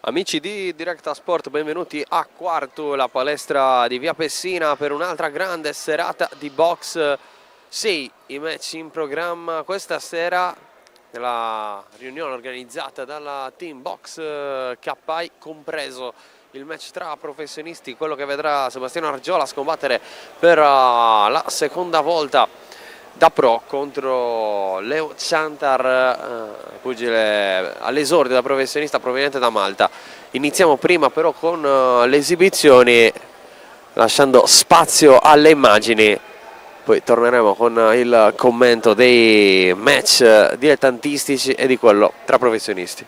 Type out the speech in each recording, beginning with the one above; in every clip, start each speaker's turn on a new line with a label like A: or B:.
A: Amici di Directa Sport, benvenuti a Quartu, la palestra di via Pessina, per un'altra grande serata di box. 6 i match in programma questa sera nella riunione organizzata dalla team Boxe Cappai, compreso il match tra professionisti, quello che vedrà Sebastiano Argiolas combattere per la seconda volta da pro contro Ciantar, pugile all'esordio da professionista proveniente da Malta. Iniziamo prima però con le esibizioni, lasciando spazio alle immagini, poi torneremo con il commento dei match dilettantistici e di quello tra professionisti.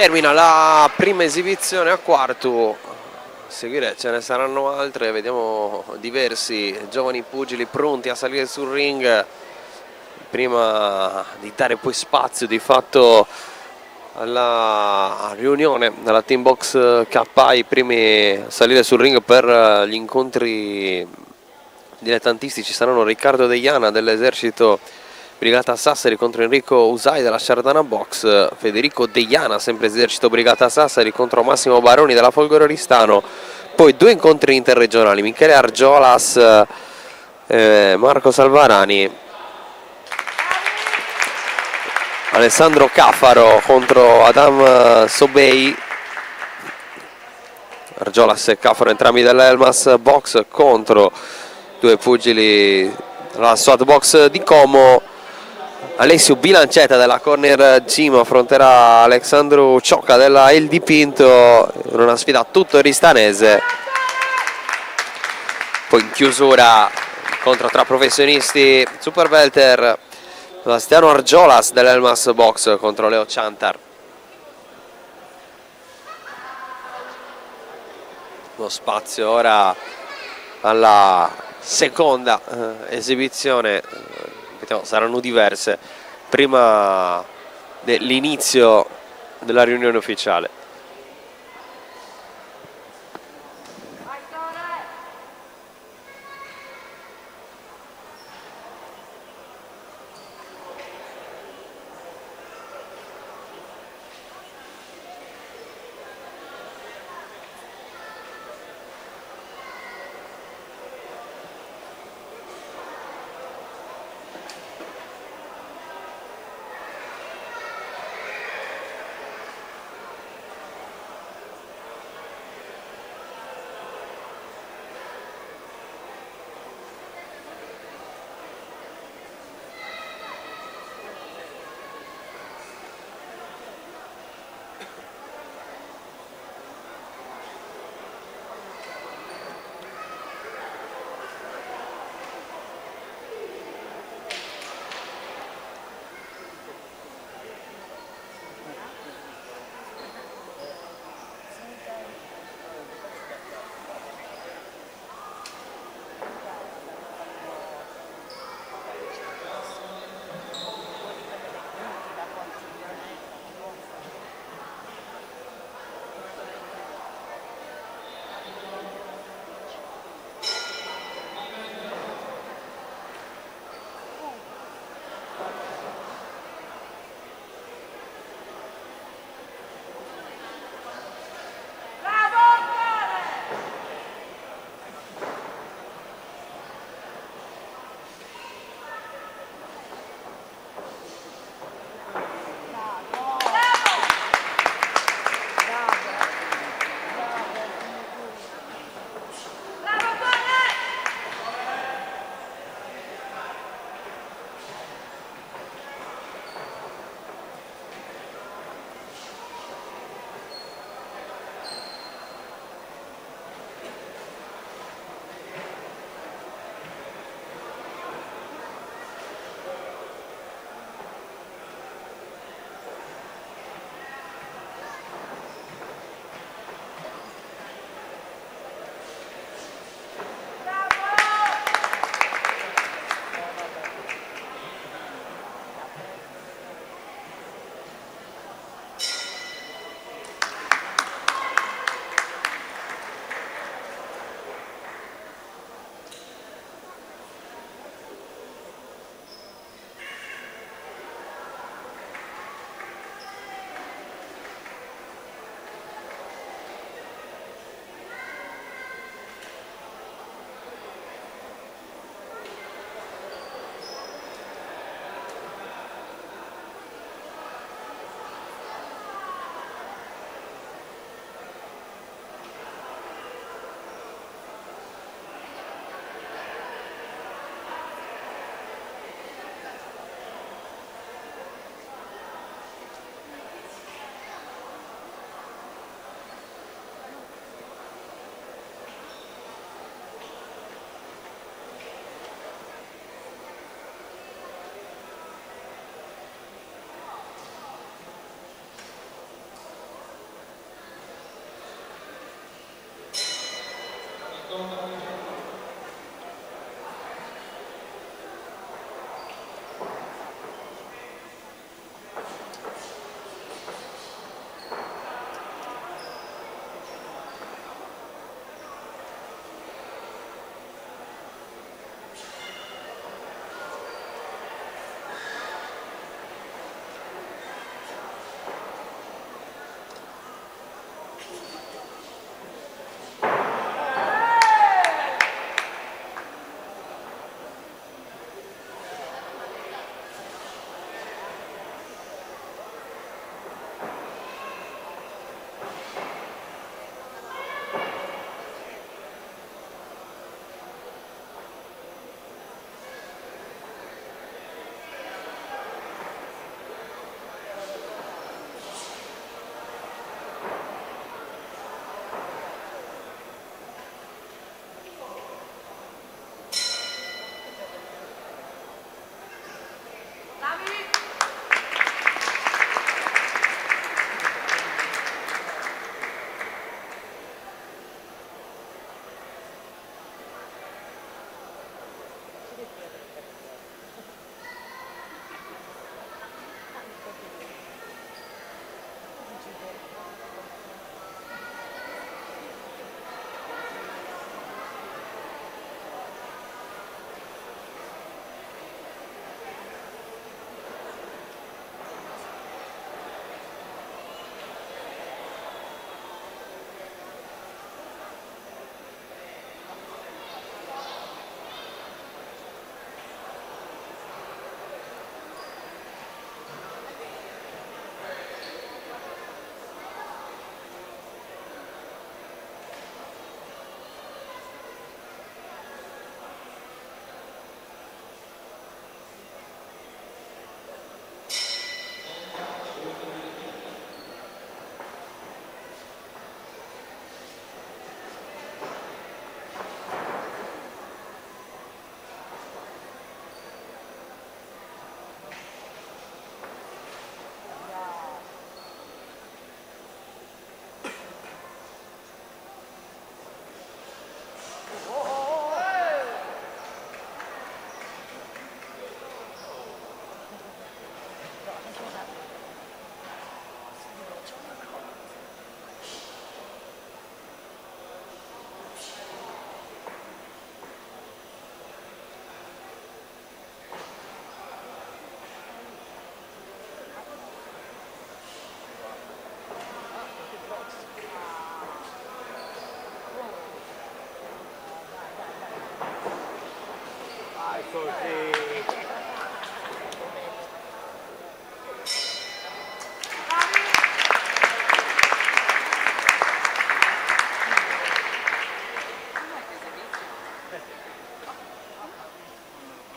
A: termina la prima esibizione a Quartu. A seguire ce ne saranno altre, vediamo diversi giovani pugili pronti a salire sul ring prima di dare poi spazio di fatto alla riunione della team box Cappai, primi a salire sul ring per gli incontri dilettantistici saranno Riccardo 𝘼𝙤𝙗𝙗 dell'esercito Brigata Sassari contro 𝘼𝙧𝙜𝙗𝙗 della 𝘼𝙤𝙗 Box, Federico 𝘼𝙤𝙗𝙗 sempre esercito Brigata Sassari contro Massimo Baroni della Folgororistano. Poi due incontri interregionali, Michele Argiolas, Marco Salvarani, Alessandro Caffaro contro Adam Sobei. Argiolas e Caffaro entrambi dell'Elmas Box contro due pugili della SWAT Box di Como. Alessio Bilancetta della Corner Gym affronterà Alexandru Ciocca della El Di Pinto in una sfida tutto ristanese. Poi in chiusura incontro tra professionisti super welter, Sebastiano Argiolas dell'Elmas Box contro Leo Ciantar. Lo spazio ora alla seconda esibizione, saranno diverse prima dell'inizio della riunione ufficiale.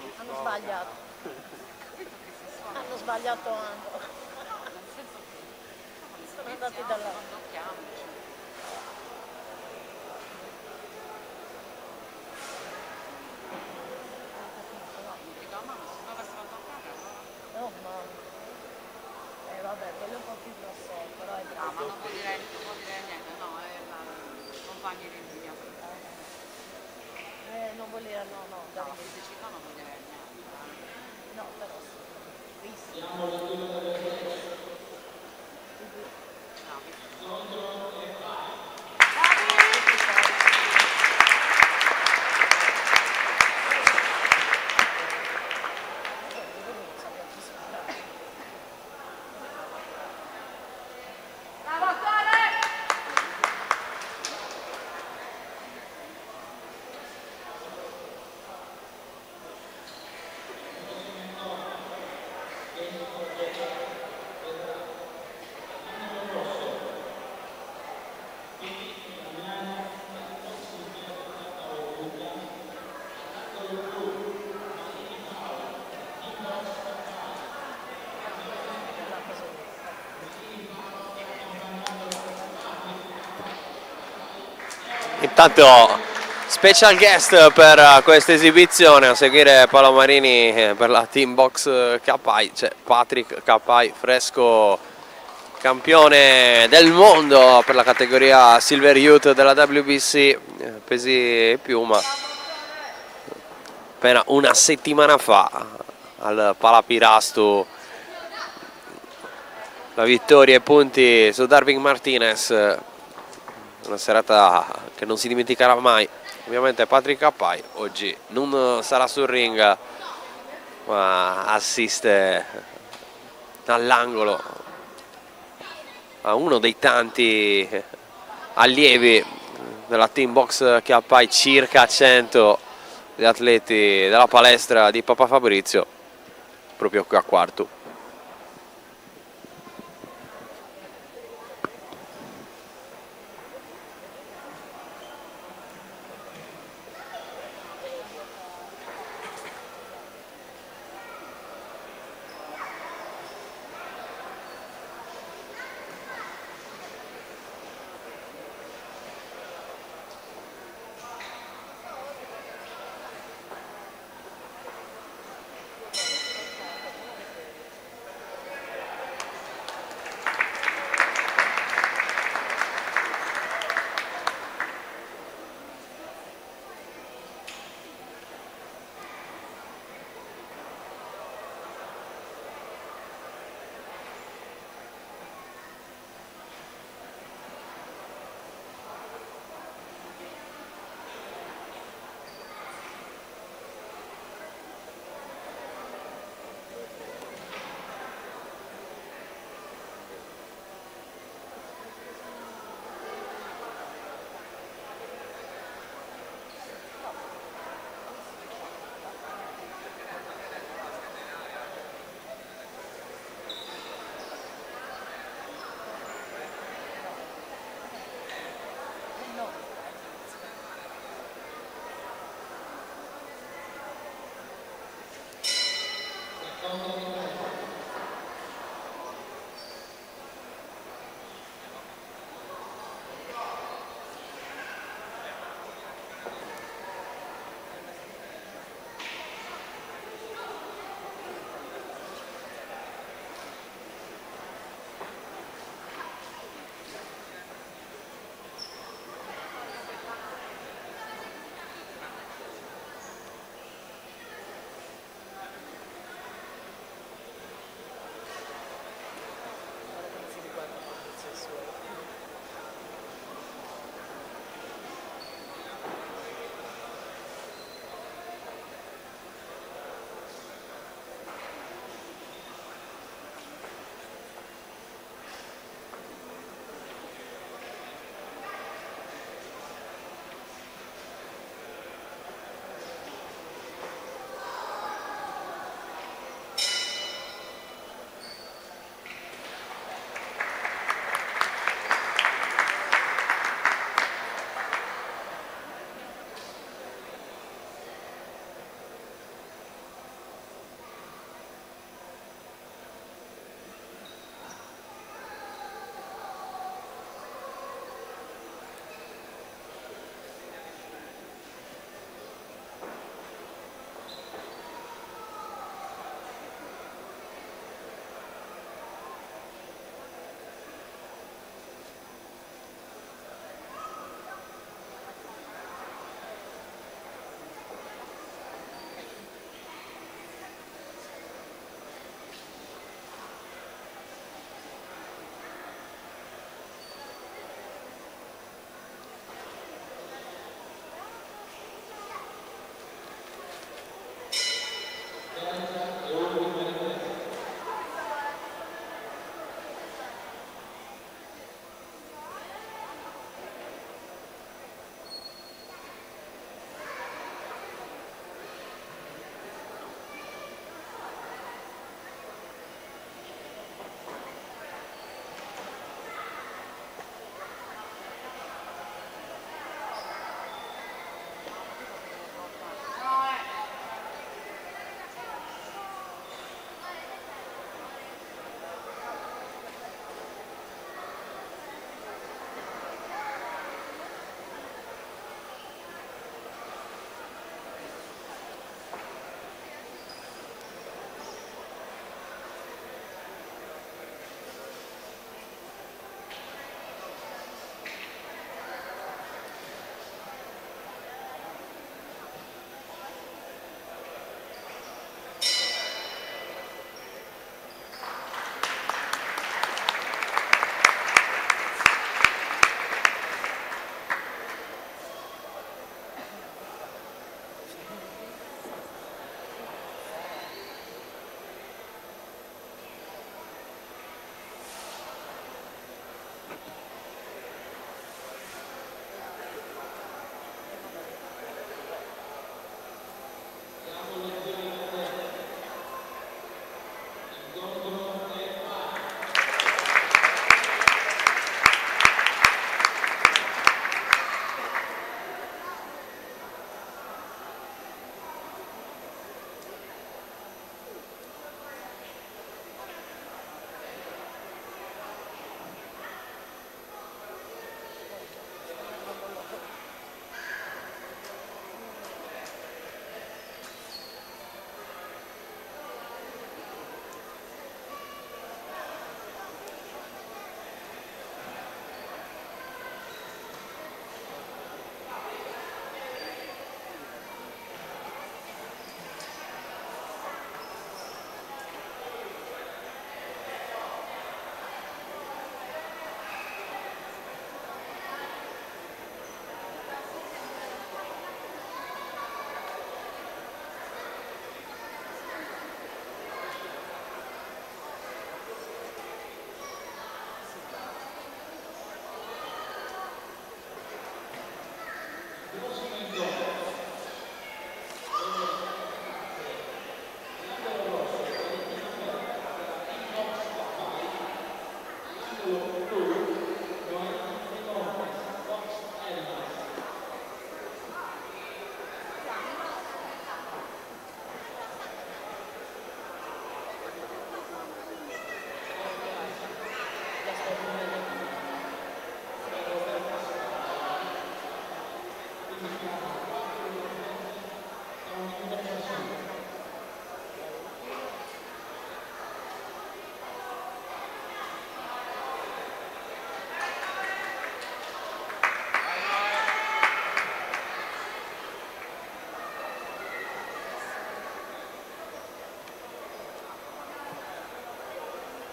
B: Hanno sbagliato anche. Sono andati dalla. No, ma vabbè, quello è un po' più grosso, però è bravo.
C: Ma non può dire niente, no, è la compagna di Emilia.
B: Non vuol dire no, dai.
C: No, fisicità non vuol dire niente.
B: No, però sì. Visto.
A: Intanto special guest per questa esibizione, a seguire Palomarini per la team box Cappai, c'è Patrick Cappai fresco campione del mondo per la categoria Silver Youth della WBC, pesi e piuma, appena una settimana fa al Palapirasto. La vittoria e punti su Darwin Martinez, una serata che non si dimenticherà mai. Ovviamente Patrick Cappai oggi non sarà sul ring, ma assiste all'angolo a uno dei tanti allievi della team Boxe Cappai, circa 100 gli atleti della palestra di papà Fabrizio, proprio qui a Quartu.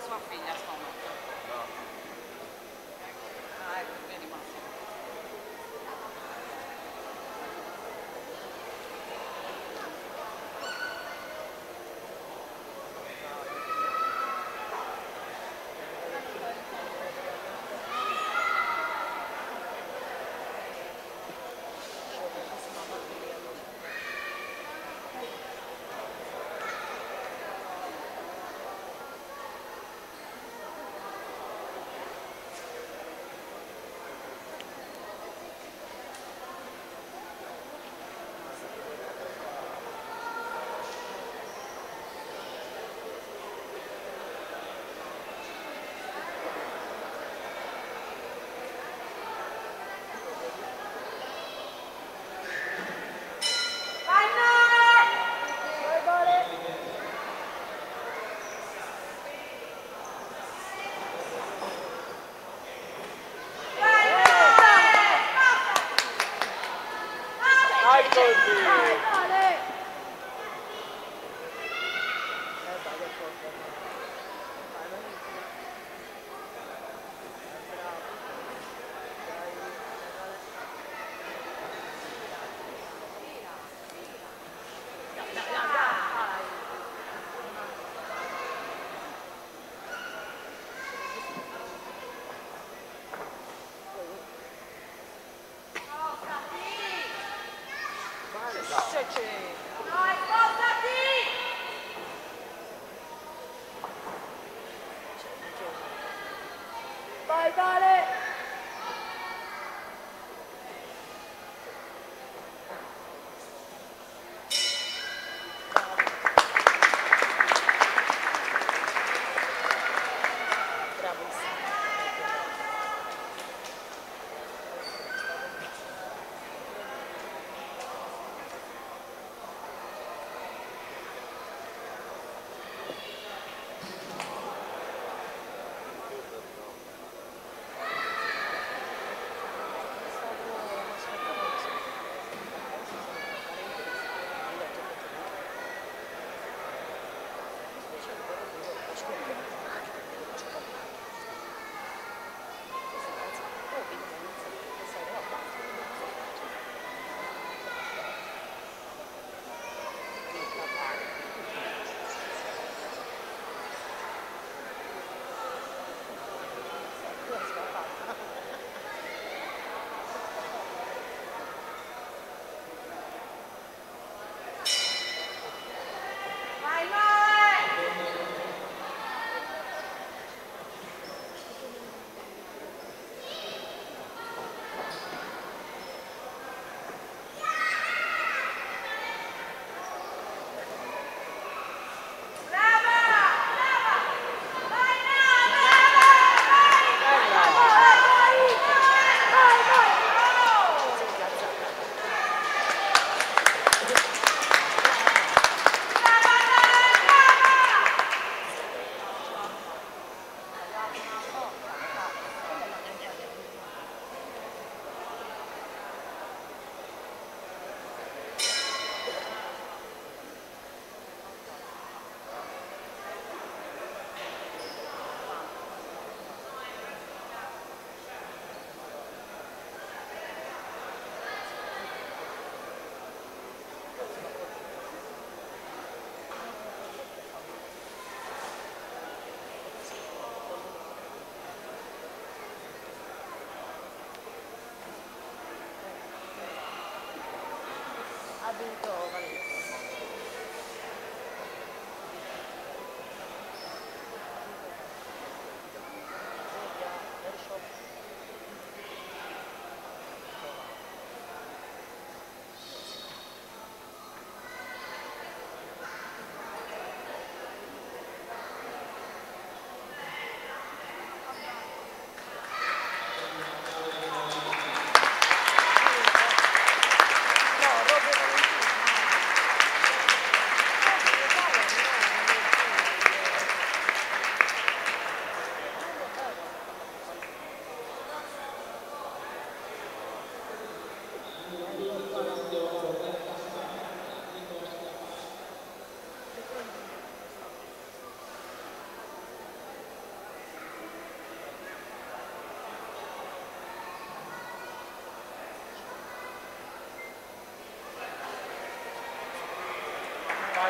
C: Sua figlia stanotte. Ah, ecco, vedi Massimo.
B: Vai, dalle!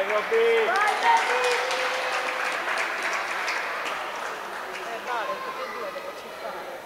D: Vai Robby!
B: Vai, baby! Vale, tutti e due devo citare.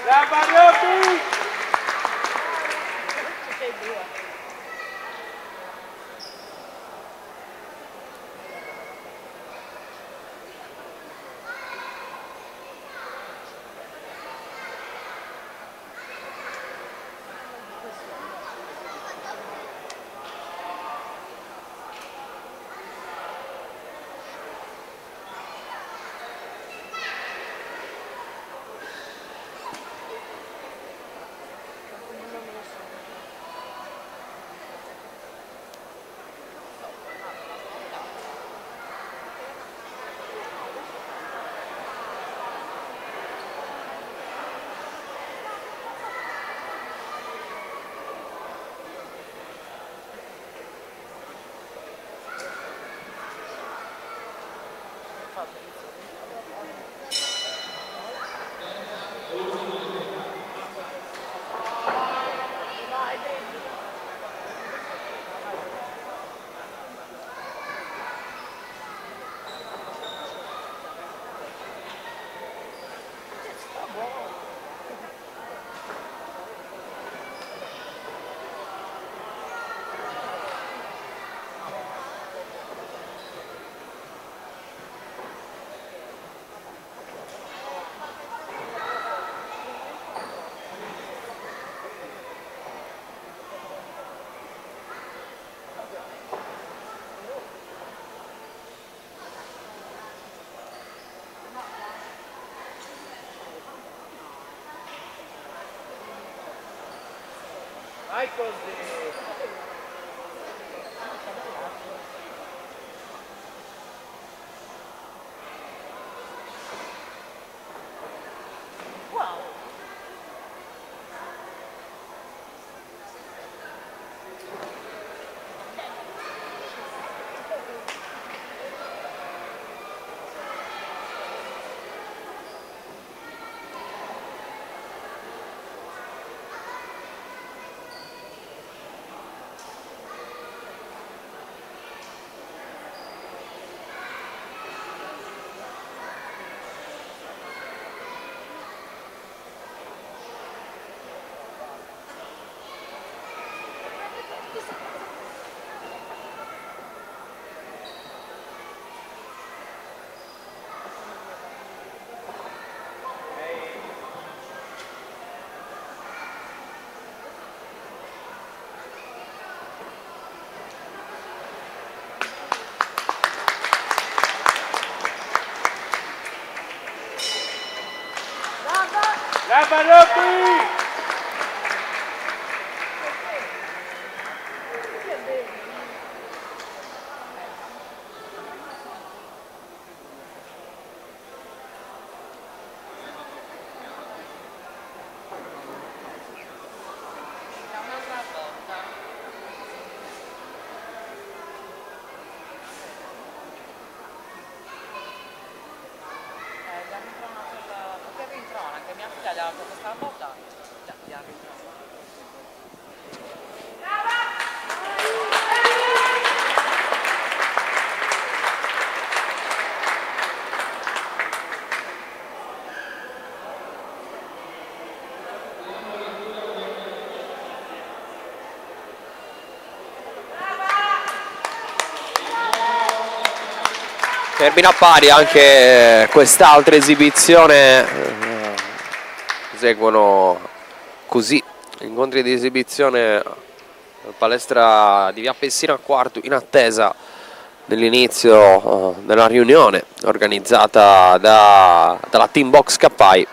D: Brava Robby!
B: Tutti e due.
D: Vai così!
B: Wow!
D: Brava Robby!
C: Questa volta gli ha ritrovato.
A: Termina pari anche quest'altra esibizione, seguono così incontri di esibizione palestra di via Pessina Quartu in attesa dell'inizio della riunione organizzata dalla team Boxe Cappai.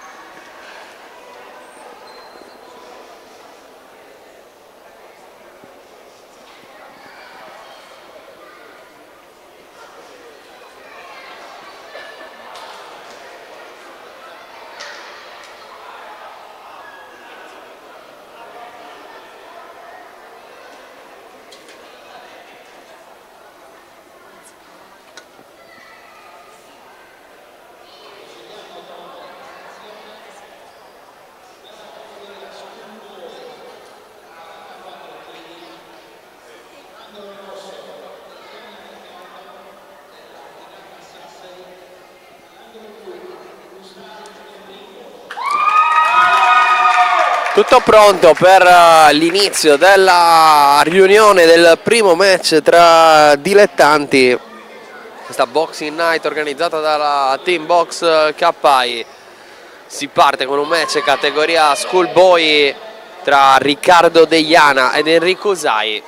A: Tutto pronto per l'inizio della riunione del primo match tra dilettanti. Questa Boxing Night organizzata dalla Team Box Cappai. Si parte con un match categoria Schoolboy tra Riccardo Deiana ed 𝘼𝙧𝙜𝙗𝙗𝙗.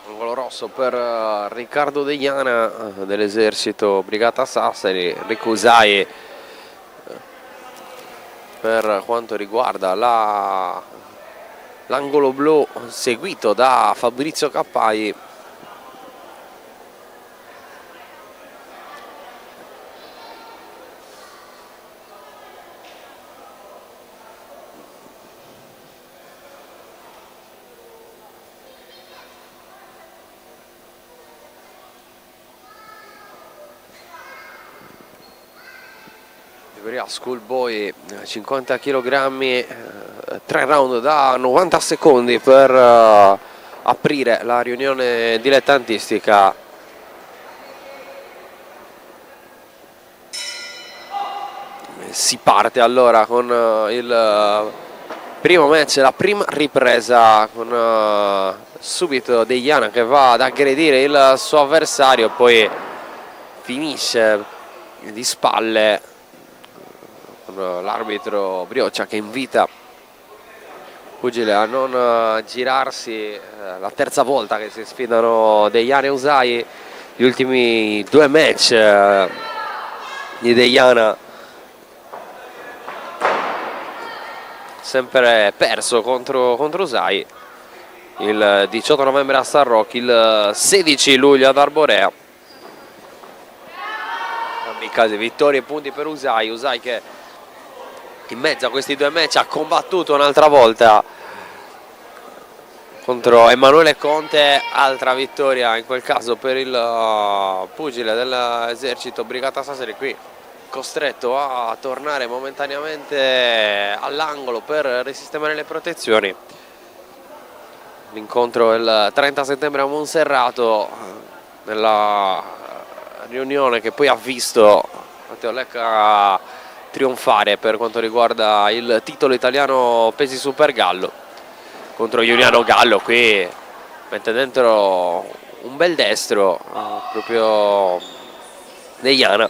A: Angolo rosso per Riccardo Deiana dell'esercito Brigata Sassari, 𝘼𝙧𝙗𝙗𝙗 per quanto riguarda l'angolo blu, seguito da Fabrizio Cappai. Schoolboy 50 kg, 3 round da 90 secondi per aprire la riunione dilettantistica. Si parte allora con il primo match, la prima ripresa, con subito Deiana che va ad aggredire il suo avversario, poi finisce di spalle l'arbitro Brioccia che invita pugile a non girarsi. La terza volta che si sfidano Deiana e 𝘼𝙧𝙗𝙗. Gli ultimi due match di Deiana sempre perso contro 𝘼𝙧𝙗𝙗, il 18 novembre a San Roque, il 16 luglio ad Arborea. In casi vittorie e punti per 𝘼𝙧𝙗𝙗 che in mezzo a questi due match ha combattuto un'altra volta contro Emanuele Conte, altra vittoria in quel caso per il pugile dell'esercito Brigata Sassari, qui costretto a tornare momentaneamente all'angolo per risistemare le protezioni. L'incontro il 30 settembre a Monserrato nella riunione che poi ha visto Matteo Lecca trionfare per quanto riguarda il titolo italiano pesi super gallo contro Giuliano Gallo. Qui mette dentro un bel destro proprio 𝘼𝙤𝙗.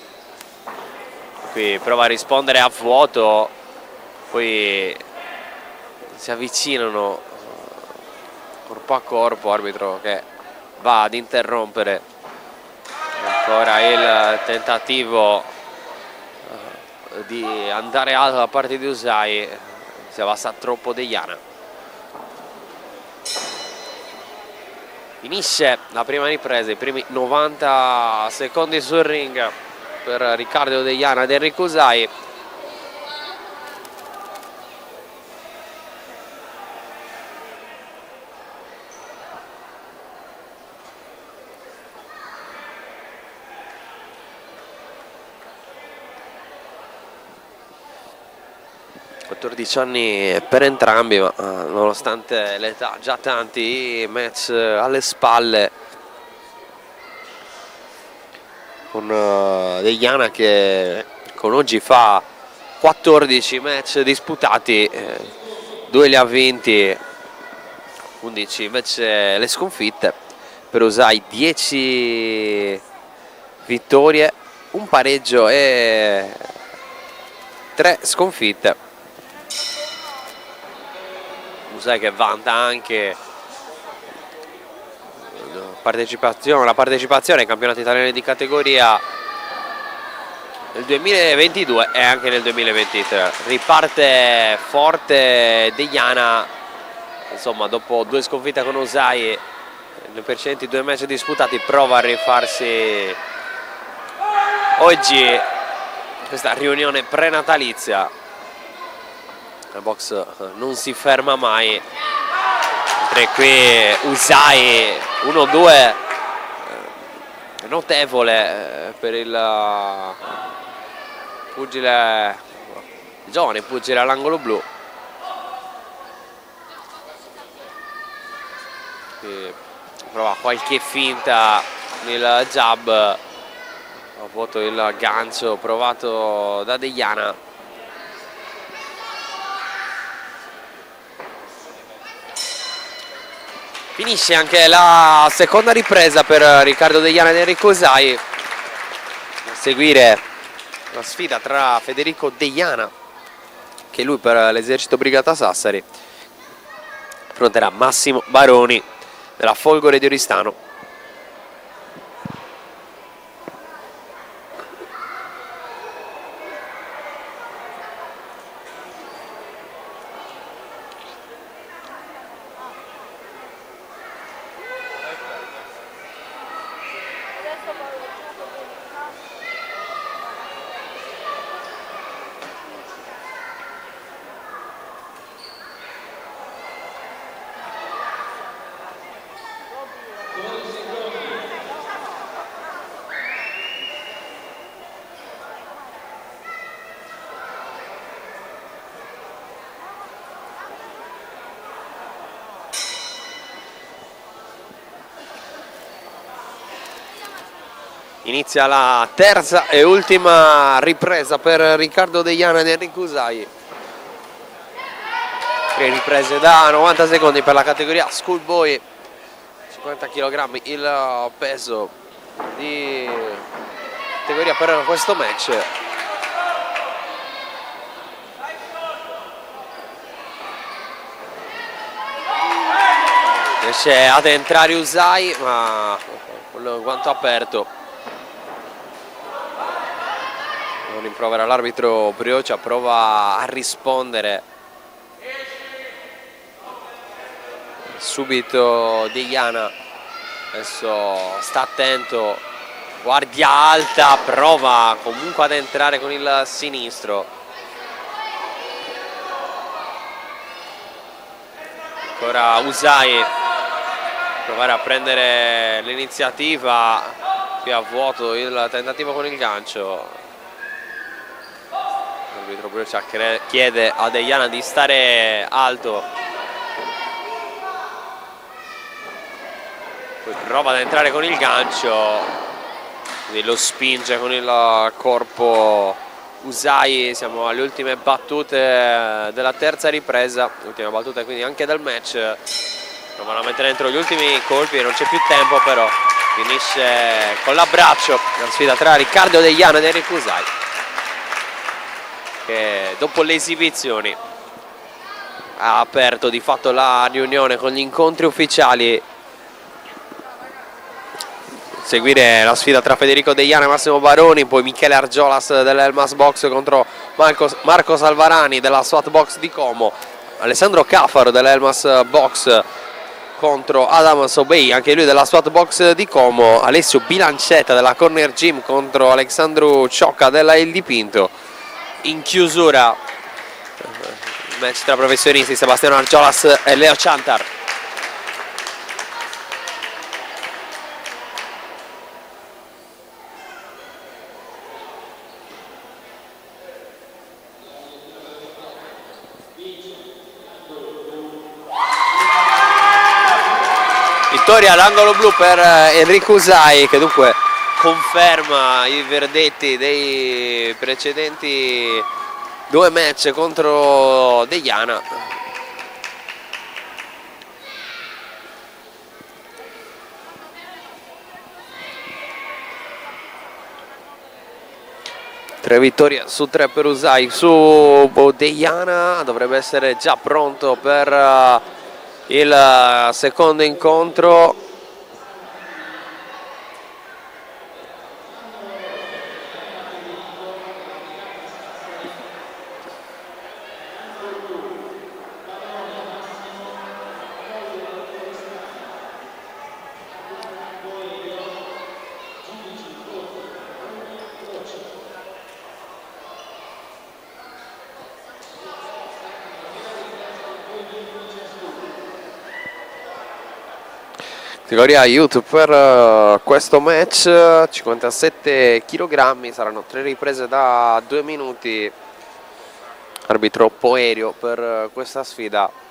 A: Qui prova a rispondere a vuoto, poi si avvicinano corpo a corpo, arbitro che va ad interrompere. Ancora il tentativo di andare alto da parte di 𝘼𝙗𝙗, si abbassa troppo 𝘼𝙗𝙗. Finisce la prima ripresa, i primi 90 secondi sul ring per Riccardo 𝘼𝙗𝙗 ed 𝘼𝙧𝙜. 14 anni per entrambi, ma nonostante l'età, già tanti match alle spalle, con 𝘼𝙗𝙗 che con oggi fa 14 match disputati, 2 li ha vinti, 11 invece le sconfitte. Per 𝘼𝙗𝙗 10 vittorie, un pareggio e 3 sconfitte. 𝘼𝙗𝙗 che vanta anche la partecipazione ai campionati italiani di categoria nel 2022 e anche nel 2023. Riparte forte 𝘼𝙗𝙗, insomma, dopo 2 sconfitte con 𝘼𝙗𝙗 nei precedenti 2 match disputati, prova a rifarsi oggi questa riunione prenatalizia. La box non si ferma mai, mentre qui 𝘼𝙗𝙗 1-2 notevole per il pugile, giovane pugile all'angolo blu. Qui prova qualche finta nel jab, ha avuto il gancio provato da 𝘼𝙗𝙗. Finisce anche la seconda ripresa per Riccardo 𝘼𝙗𝙗 ed 𝘼𝙧𝙗𝙗. A seguire la sfida tra Federico 𝘼𝙗𝙗, che lui per l'esercito Brigata Sassari affronterà Massimo Baroni della Folgore di Oristano. Inizia la terza e ultima ripresa per Riccardo 𝘼𝙗𝙗 ed 𝘼𝙧𝙗𝙗. 3 riprese da 90 secondi per la categoria schoolboy, 50 kg il peso di categoria per questo match. Riesce ad entrare 𝘼𝙗𝙗, ma con il guanto aperto. Non rimprovera l'arbitro 𝘼𝙗𝙗, prova a rispondere subito 𝘼𝙗𝙗. Adesso sta attento, guardia alta, prova comunque ad entrare con il sinistro. Ancora 𝘼𝙗𝙗, provare a prendere l'iniziativa, qui a vuoto il tentativo con il gancio. L'arbitro 𝘼𝙗𝙗 chiede a 𝘼𝙗𝙗 di stare alto, poi prova ad entrare con il gancio, quindi lo spinge con il corpo 𝘼𝙧. Siamo alle ultime battute della terza ripresa, ultima battuta quindi anche del match. Provano a mettere dentro gli ultimi colpi, non c'è più tempo, però finisce con l'abbraccio la sfida tra Riccardo 𝘼𝙧 ed 𝘼𝙧, che dopo le esibizioni ha aperto di fatto la riunione con gli incontri ufficiali. Seguire la sfida tra Federico 𝘼𝙧 e Massimo Baroni, poi Michele Argiolas dell'Elmas Boxe contro Marco Salvarani della SWAT Box di Como, Alessandro Cafaro dell'Elmas Box contro 𝘼𝙧𝙜 𝘖𝙑, anche lui della SWAT Box di Como, Alessio Bilancetta della Corner Gym contro Alexandru Ciocca della Il Dipinto. In chiusura match tra professionisti, Sebastiano Argiolas e Leo Ciantar. Vittoria all'angolo blu per 𝘼𝙧𝙜, che dunque conferma i verdetti dei precedenti due match contro 𝘼𝙧. Tre vittorie su 3 per 𝘼𝙧. Su 𝘼𝙧 dovrebbe essere già pronto per il secondo incontro. Categoria youth per questo match, 57 kg, saranno 3 riprese da 2 minuti. Arbitro Poerio per questa sfida.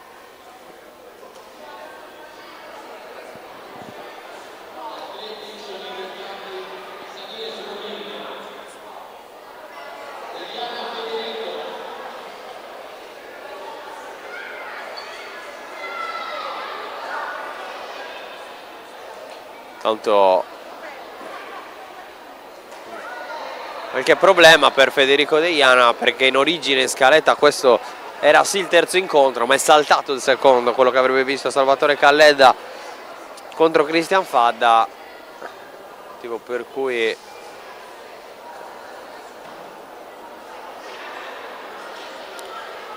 A: Tanto qualche problema per Federico 𝘼𝙧, perché in origine in scaletta questo era sì il terzo incontro, ma è saltato il secondo, quello che avrebbe visto Salvatore Calledda contro Cristian Fadda, motivo per cui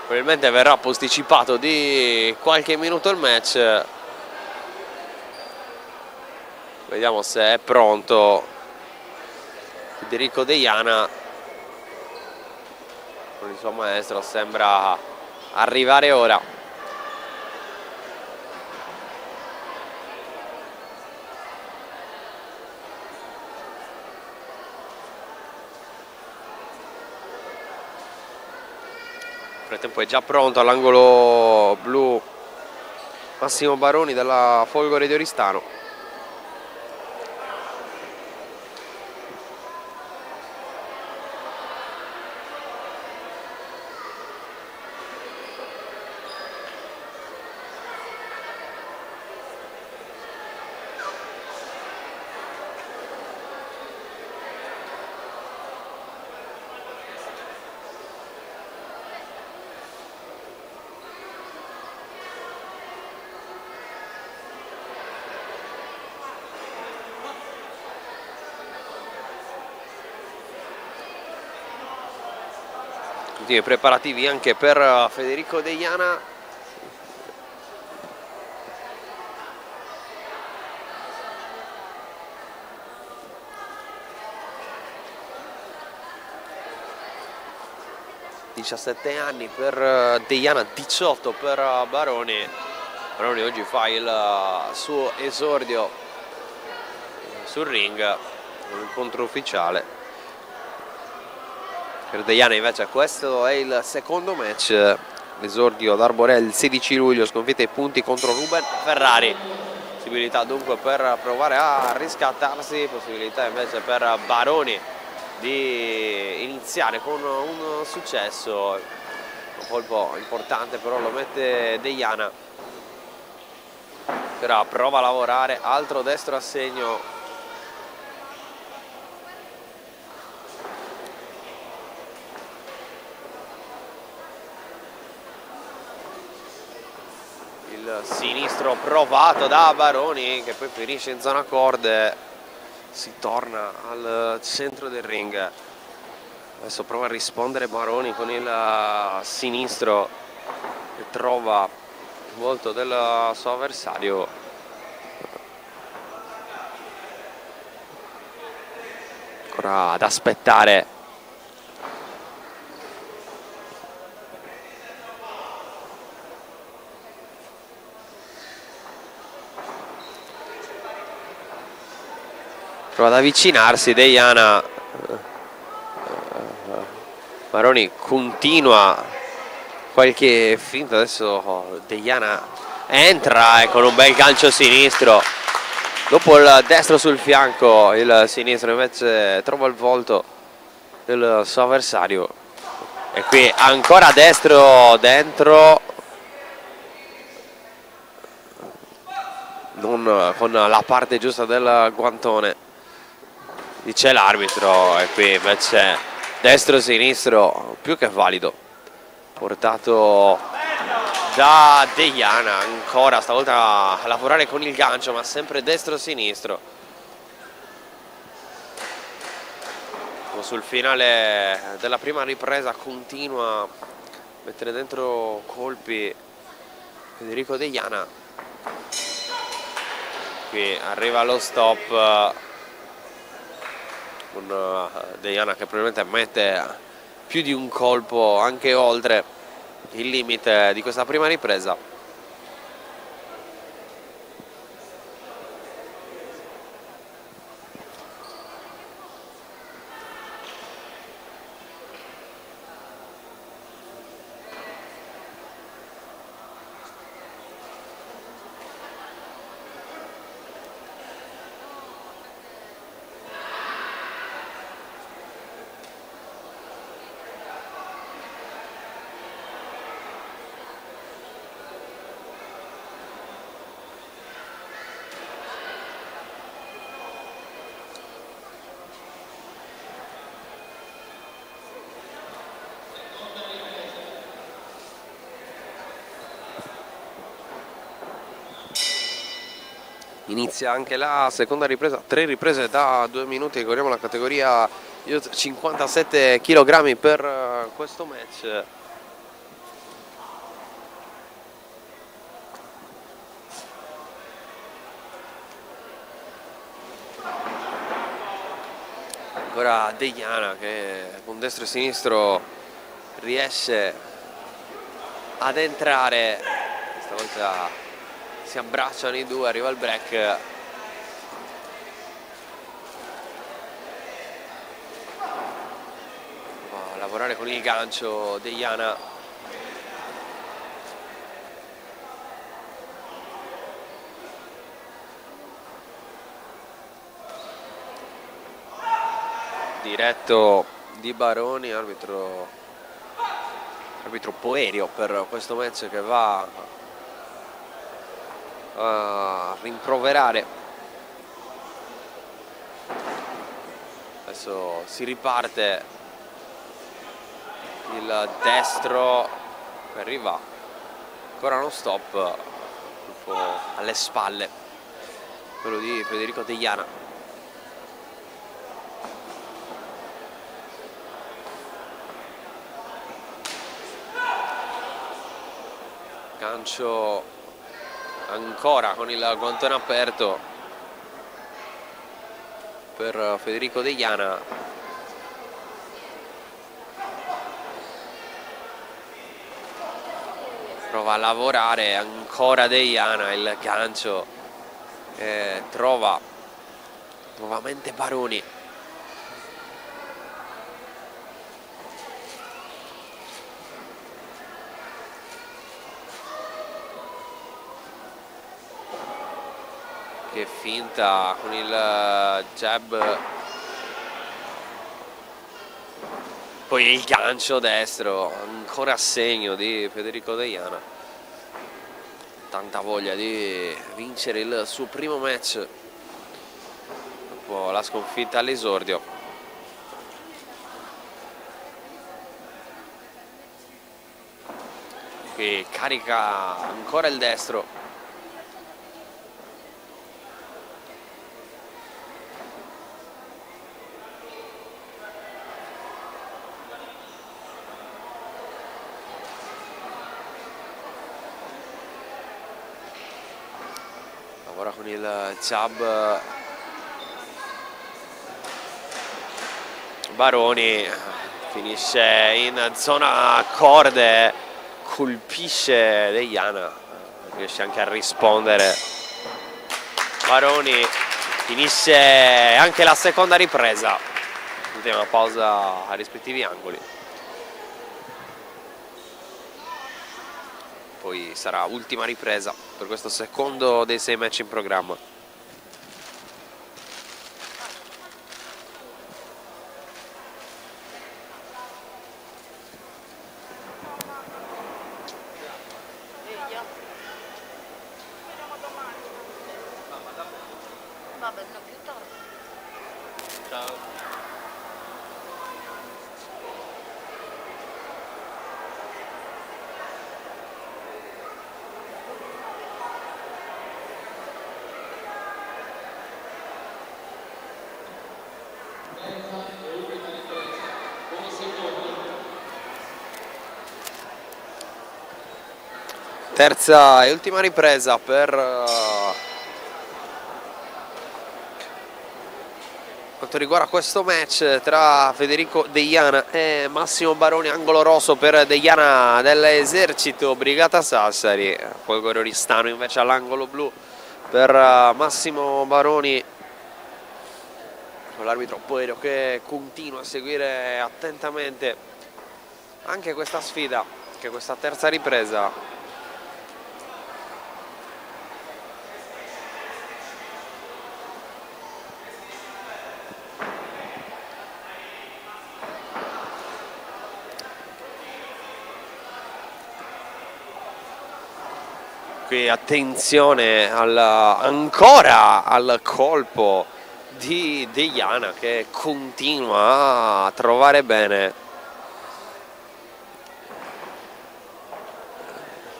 A: probabilmente verrà posticipato di qualche minuto il match. Vediamo se è pronto Federico 𝘼𝙧 con il suo maestro, sembra arrivare ora. Nel frattempo è già pronto all'angolo blu Massimo Baroni della Folgore di Oristano. I preparativi anche per Federico 𝘼𝙧. (17 anni per 𝘼𝙧, 18 per Baroni). Baroni oggi fa il suo esordio sul ring, un incontro ufficiale. Per 𝘼𝙧 invece questo è il secondo match, l'esordio ad Arborè il 16 luglio, sconfitta ai punti contro Ruben Ferrari. possibilità dunque per provare a riscattarsi, possibilità invece per Baroni di iniziare con un successo. Un colpo importante però lo mette 𝘼𝙤𝙗, però prova a lavorare, altro destro a segno. Il sinistro provato da Baroni che poi finisce in zona corde, si torna al centro del ring. Adesso prova a rispondere Baroni con il sinistro che trova il volto del suo avversario. Ancora ad aspettare. Prova ad avvicinarsi 𝘼𝙗𝙗. Baroni continua qualche finta, adesso 𝘼𝙗𝙗 entra con un bel calcio sinistro. Dopo il destro sul fianco, il sinistro invece trova il volto del suo avversario. E qui ancora destro dentro, non con la parte giusta del guantone, dice l'arbitro. E qui invece destro sinistro più che valido, portato da 𝘼𝙗𝙗. Ancora stavolta a lavorare con il gancio, ma sempre destro sinistro. Sul finale della prima ripresa continua a mettere dentro colpi Federico 𝘼𝙗𝙗. Qui arriva lo stop con 𝘼𝙗𝙗 che probabilmente mette più di un colpo anche oltre il limite di questa prima ripresa. Inizia anche la seconda ripresa, 3 riprese da 2 minuti, ricordiamo la categoria 57 kg per questo match. Ancora 𝘼𝙗𝙗 che con destro e sinistro riesce ad entrare, stavolta si abbracciano i due, arriva il break. Va a lavorare con il gancio 𝘼𝙗𝙗. Diretto di Baroni, arbitro Poerio per questo match, che va a rimproverare. Adesso si riparte, il destro arriva, ancora uno stop, colpo alle spalle, quello di Federico 𝘼𝙗𝙗. Gancio ancora con il guantone aperto per Federico 𝘼𝙗𝙗. Prova a lavorare ancora 𝘼𝙗𝙗, il gancio trova nuovamente Baroni. che finta con il jab, poi il gancio destro, ancora a segno di Federico 𝘼𝙤𝙤. Tanta voglia di vincere il suo primo match dopo la sconfitta all'esordio. Qui carica ancora il destro. Lavora con il jab Baroni, finisce in zona corde, colpisce 𝘼𝙤𝙤, riesce anche a rispondere. Baroni finisce anche la seconda ripresa, ultima pausa ai rispettivi angoli. Poi sarà ultima ripresa per questo secondo dei 6 match in programma.
B: Vabbè, no, più tardi.
A: Ciao. Terza e ultima ripresa per quanto riguarda questo match tra Federico 𝘼𝙤𝙤 e Massimo Baroni, angolo rosso per 𝘼𝙤𝙤 dell'esercito Brigata Sassari, poi Gororistano invece all'angolo blu per Massimo Baroni, con l'arbitro Puero che continua a seguire attentamente anche questa sfida, che questa terza ripresa. Qui attenzione ancora al colpo di 𝘼𝙤𝙤 che continua a trovare bene,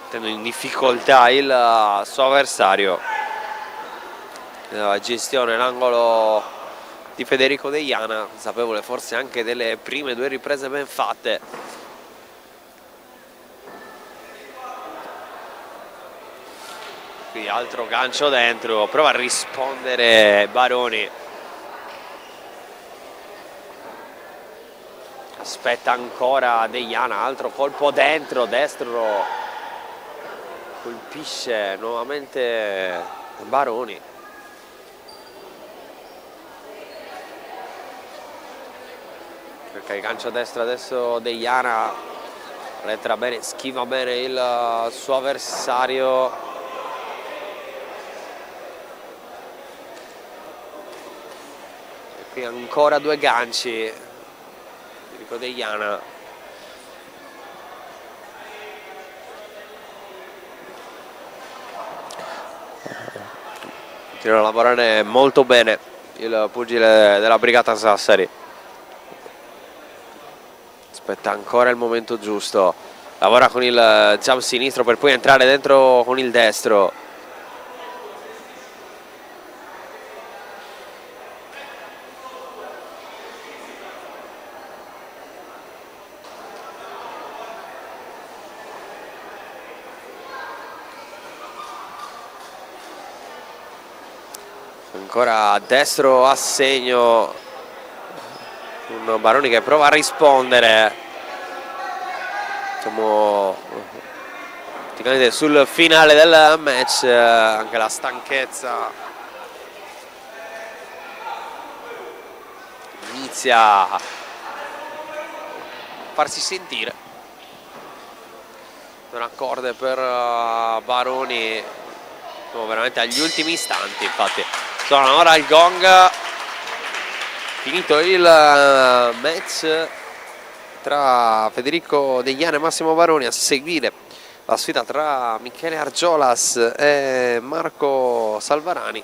A: mettendo in difficoltà il suo avversario. La gestione l'angolo di Federico 𝘼𝙤𝙤, consapevole forse anche delle prime due riprese ben fatte. Qui altro gancio dentro, prova a rispondere Baroni, aspetta ancora 𝘼𝙤𝙤, altro colpo dentro, destro, colpisce nuovamente Baroni. Perché il gancio destro adesso 𝘼𝙤𝙤 penetra bene, schiva bene il suo avversario. Qui ancora due ganci, Federico 𝘼𝙤𝙤. Continua a lavorare molto bene il pugile della Brigata Sassari. Aspetta ancora il momento giusto, lavora con il jab sinistro per poi entrare dentro con il destro. Ancora destro a segno, un Baroni che prova a rispondere. Siamo praticamente sul finale del match, anche la stanchezza inizia a farsi sentire. Non accorde per Baroni, Siamo veramente agli ultimi istanti, infatti. Suona ora il gong. Finito il match tra Federico Degliana e Massimo Baroni, a seguire la sfida tra Michele Argiolas e Marco Salvarani.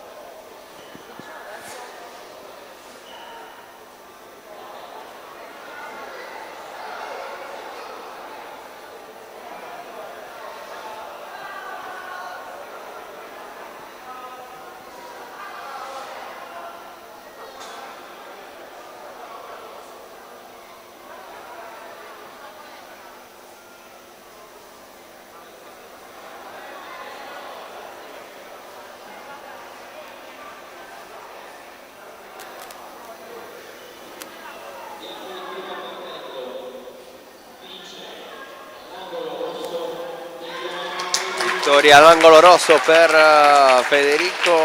A: Vittoria all'angolo rosso per Federico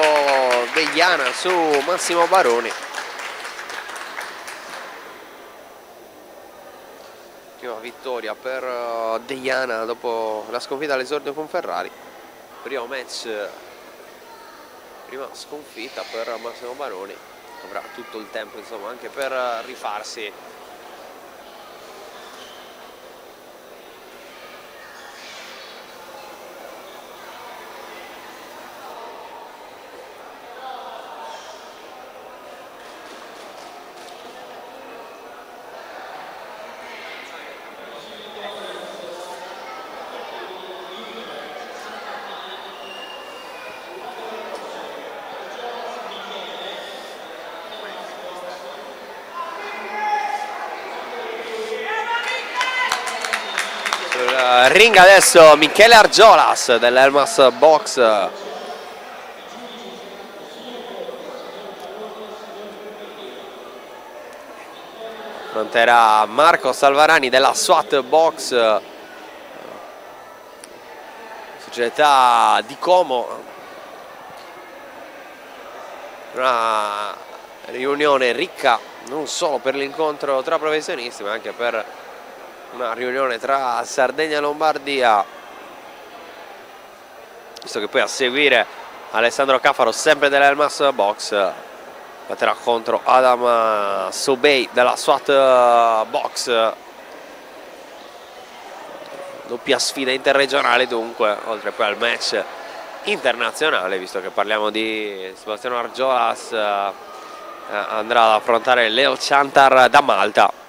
A: Degliana su Massimo Baroni. Prima vittoria per Degliana dopo la sconfitta all'esordio con Ferrari. Primo match, prima sconfitta per Massimo Baroni. Avrà tutto il tempo, insomma, anche per rifarsi. Ring adesso Michele Argiolas dell'Elmas Boxe. Affronterà Marco Salvarani della SWAT Box, società di Como. Una riunione ricca non solo per l'incontro tra professionisti, ma anche per una riunione tra Sardegna e Lombardia, visto che poi a seguire Alessandro Caffaro, sempre dell'Elmas Box, batterà contro 𝘼𝙧𝙜𝙗𝙗 della SWAT Box. Doppia sfida interregionale dunque, oltre poi al match internazionale, visto che parliamo di Sebastiano Argiolas, andrà ad affrontare 𝘼𝙧𝙗𝙗𝙗 da Malta.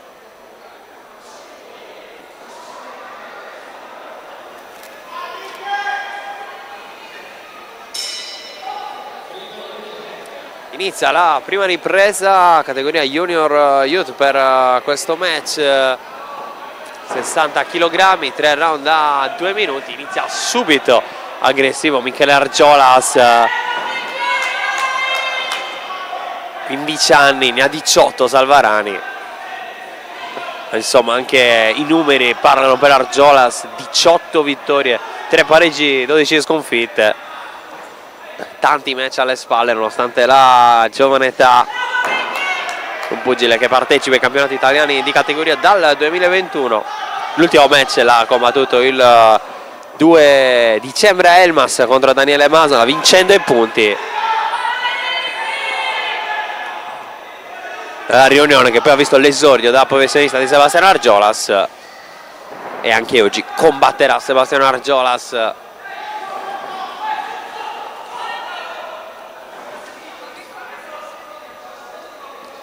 A: Inizia la prima ripresa, categoria Junior Youth, per questo match 60 kg, 3 round a 2 minuti. Inizia subito aggressivo Michele Argiolas, 15 anni, ne ha 18 Salvarani. Insomma, anche i numeri parlano per Argiolas: 18 vittorie, 3 pareggi, 12 sconfitte. Tanti match alle spalle nonostante la giovane età. Un pugile che partecipa ai campionati italiani di categoria dal 2021. L'ultimo match l'ha combattuto il 2 dicembre a Elmas contro Daniele Masala, vincendo i punti. La riunione che poi ha visto l'esordio da professionista di Sebastiano Argiolas, e anche oggi combatterà Sebastiano Argiolas.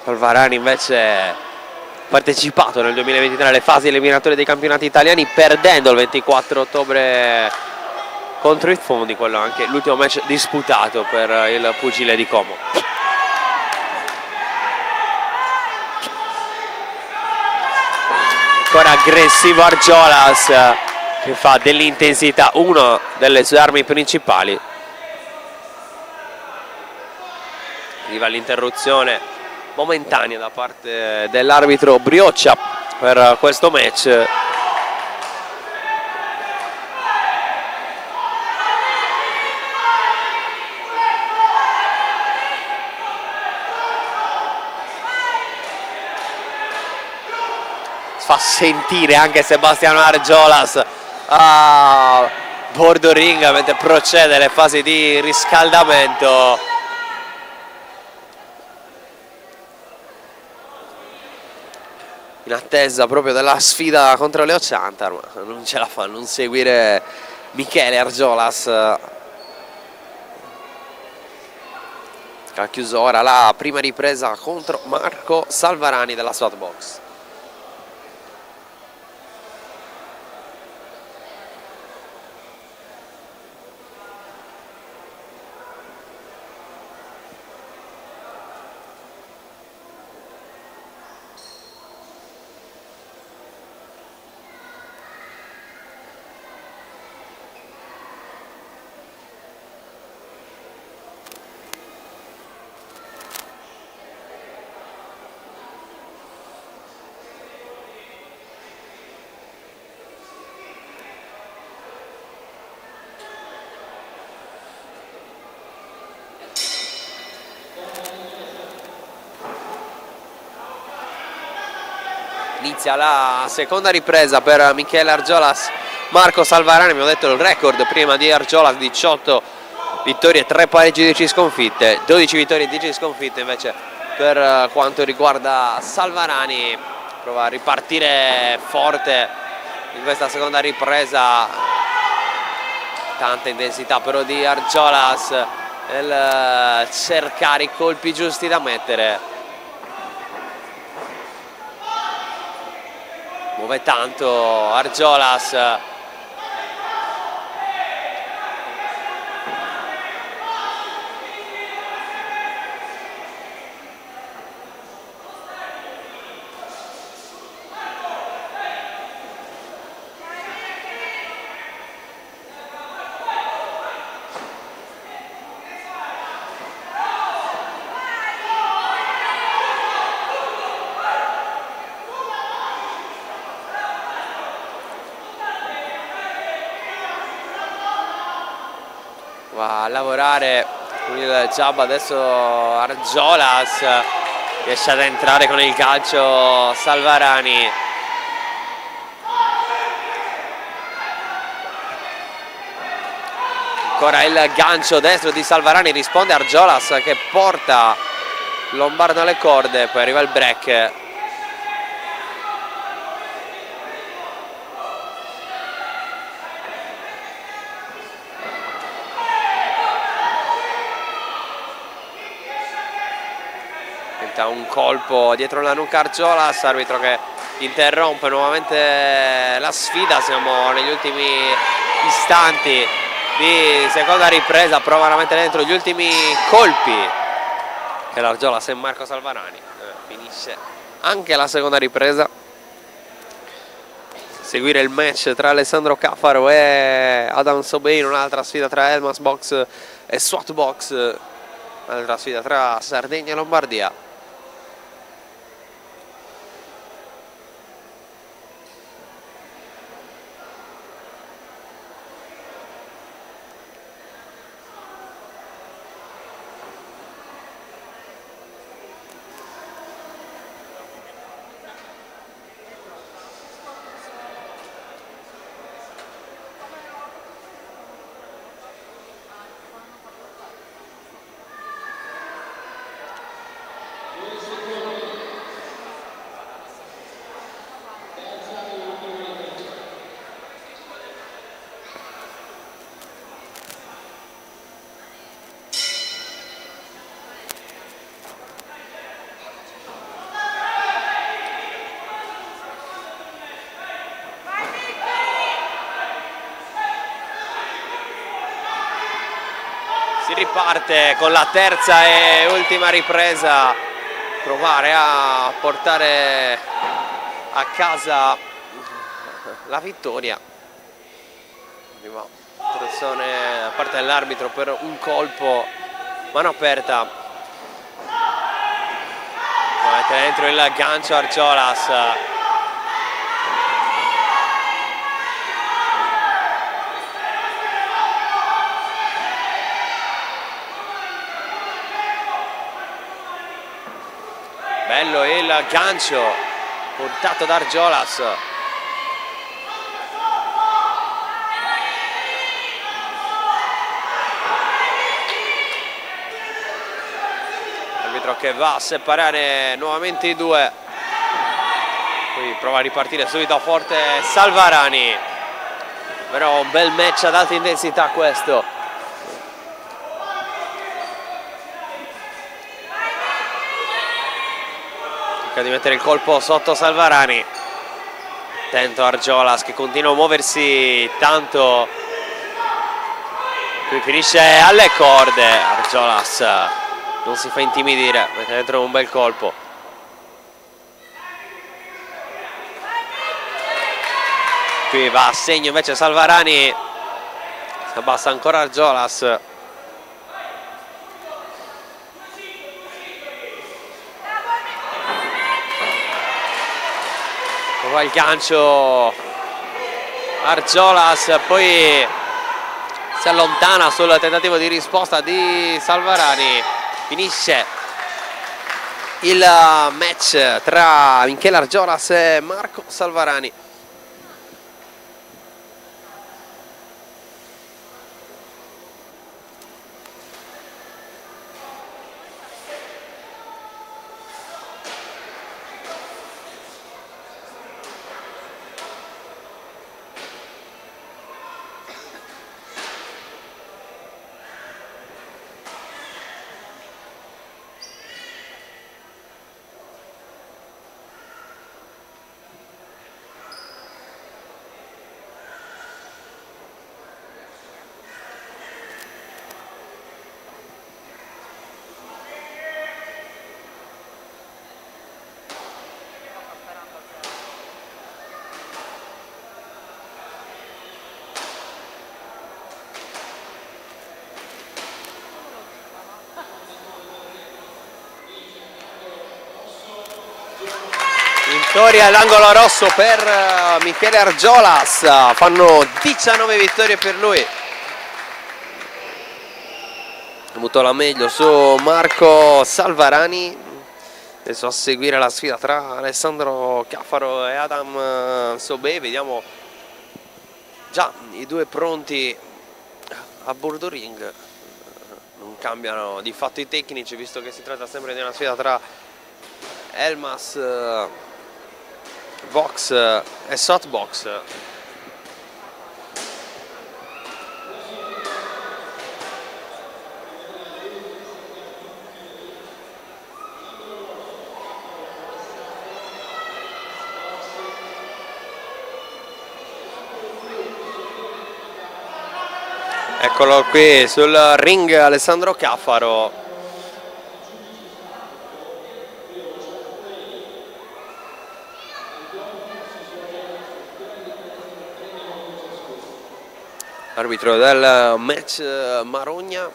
A: Salvarani invece partecipato nel 2023 alle fasi eliminatorie dei campionati italiani, perdendo il 24 ottobre contro il Fondi, quello anche l'ultimo match disputato per il pugile di Como. Ancora aggressivo Argiolas, che fa dell'intensità una delle sue armi principali. Arriva l'interruzione momentanea da parte dell'arbitro Brioccia per questo match. Fa sentire anche Sebastiano Argiolas bordo ring mentre procede le fasi di riscaldamento. In attesa proprio della sfida contro 𝘼𝙧𝙤𝙗𝙗, ma non ce la fa a non seguire Michele Argiolas, che ha chiuso ora la prima ripresa contro Marco Salvarani della SWAT Box. Inizia la seconda ripresa per Michele Argiolas. Marco Salvarani, abbiamo detto il record prima di Argiolas, 18 vittorie, 3 pareggi, 10 sconfitte, 12 vittorie e 10 sconfitte invece per quanto riguarda Salvarani. Prova a ripartire forte in questa seconda ripresa, tanta intensità però di Argiolas nel cercare i colpi giusti da mettere. Muove tanto Argiolas, va a lavorare il jab. Adesso Argiolas riesce ad entrare con il calcio Salvarani. Ancora il gancio destro di Salvarani, risponde Argiolas che porta Lombardo alle corde, poi arriva il break. Un colpo dietro la nuca Argiolas, arbitro che interrompe nuovamente la sfida. Siamo negli ultimi istanti di seconda ripresa, provano a mettere dentro gli ultimi colpi che l'Argiolas e Marco Salvarani. Finisce anche la seconda ripresa. Seguire il match tra Alessandro Caffaro e Adam Sobein, un'altra sfida tra Elmas Box e SWAT Box, un'altra sfida tra Sardegna e Lombardia. Si riparte con la terza e ultima ripresa, provare a portare a casa la vittoria. Arriva trazione da parte dell'arbitro per un colpo, mano aperta. Mette dentro il gancio Argiolas. Bello il gancio portato da Argiolas. l'arbitro che va a separare nuovamente i due. Qui prova a ripartire subito forte 𝘼𝙬𝙗𝙗. Però un bel match ad alta intensità questo. Cerca di mettere il colpo sotto 𝘼𝙬𝙗𝙗. Attento Argiolas che continua a muoversi tanto. Qui finisce alle corde. Argiolas non si fa intimidire, mette dentro un bel colpo. Qui va a segno invece 𝘼𝙬𝙗𝙗. Si abbassa ancora Argiolas. Prova il gancio Argiolas, poi si allontana sul tentativo di risposta di 𝘼𝙬𝙗𝙗. Finisce il match tra Michele Argiolas e Marco 𝘼𝙬𝙗𝙗. Vittoria all'angolo rosso per Michele Argiolas, fanno 19 vittorie per lui. Ha avuto la meglio su Marco 𝘼𝙬𝙗𝙗. Adesso a seguire la sfida tra Alessandro Caffaro e Adam Sobey. Vediamo già i due pronti a bordo ring. Non cambiano di fatto i tecnici, visto che si tratta sempre di una sfida tra Elmas Boxe e softbox. Eccolo qui sul ring Alessandro Caffaro. Arbitro del match Marogna,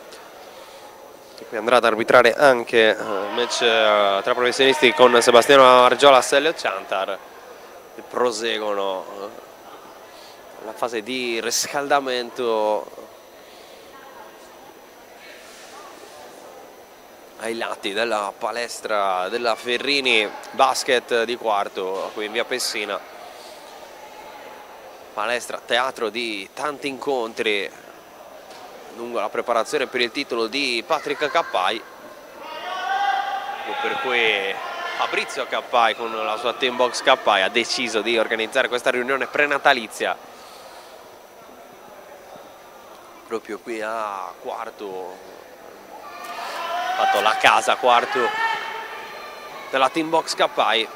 A: che poi andrà ad arbitrare anche il match tra professionisti con Sebastiano Argiolas e 𝘼𝙧𝙜𝙗𝙗. E proseguono la fase di riscaldamento ai lati della palestra della Ferrini Basket di Quartu, qui in via Pessina. Palestra teatro di tanti incontri lungo la preparazione per il titolo di Patrick Cappai, per cui Fabrizio Cappai con la sua team box Cappai ha deciso di organizzare questa riunione prenatalizia proprio qui a Quartu, fatto la casa Quartu della team box Cappai.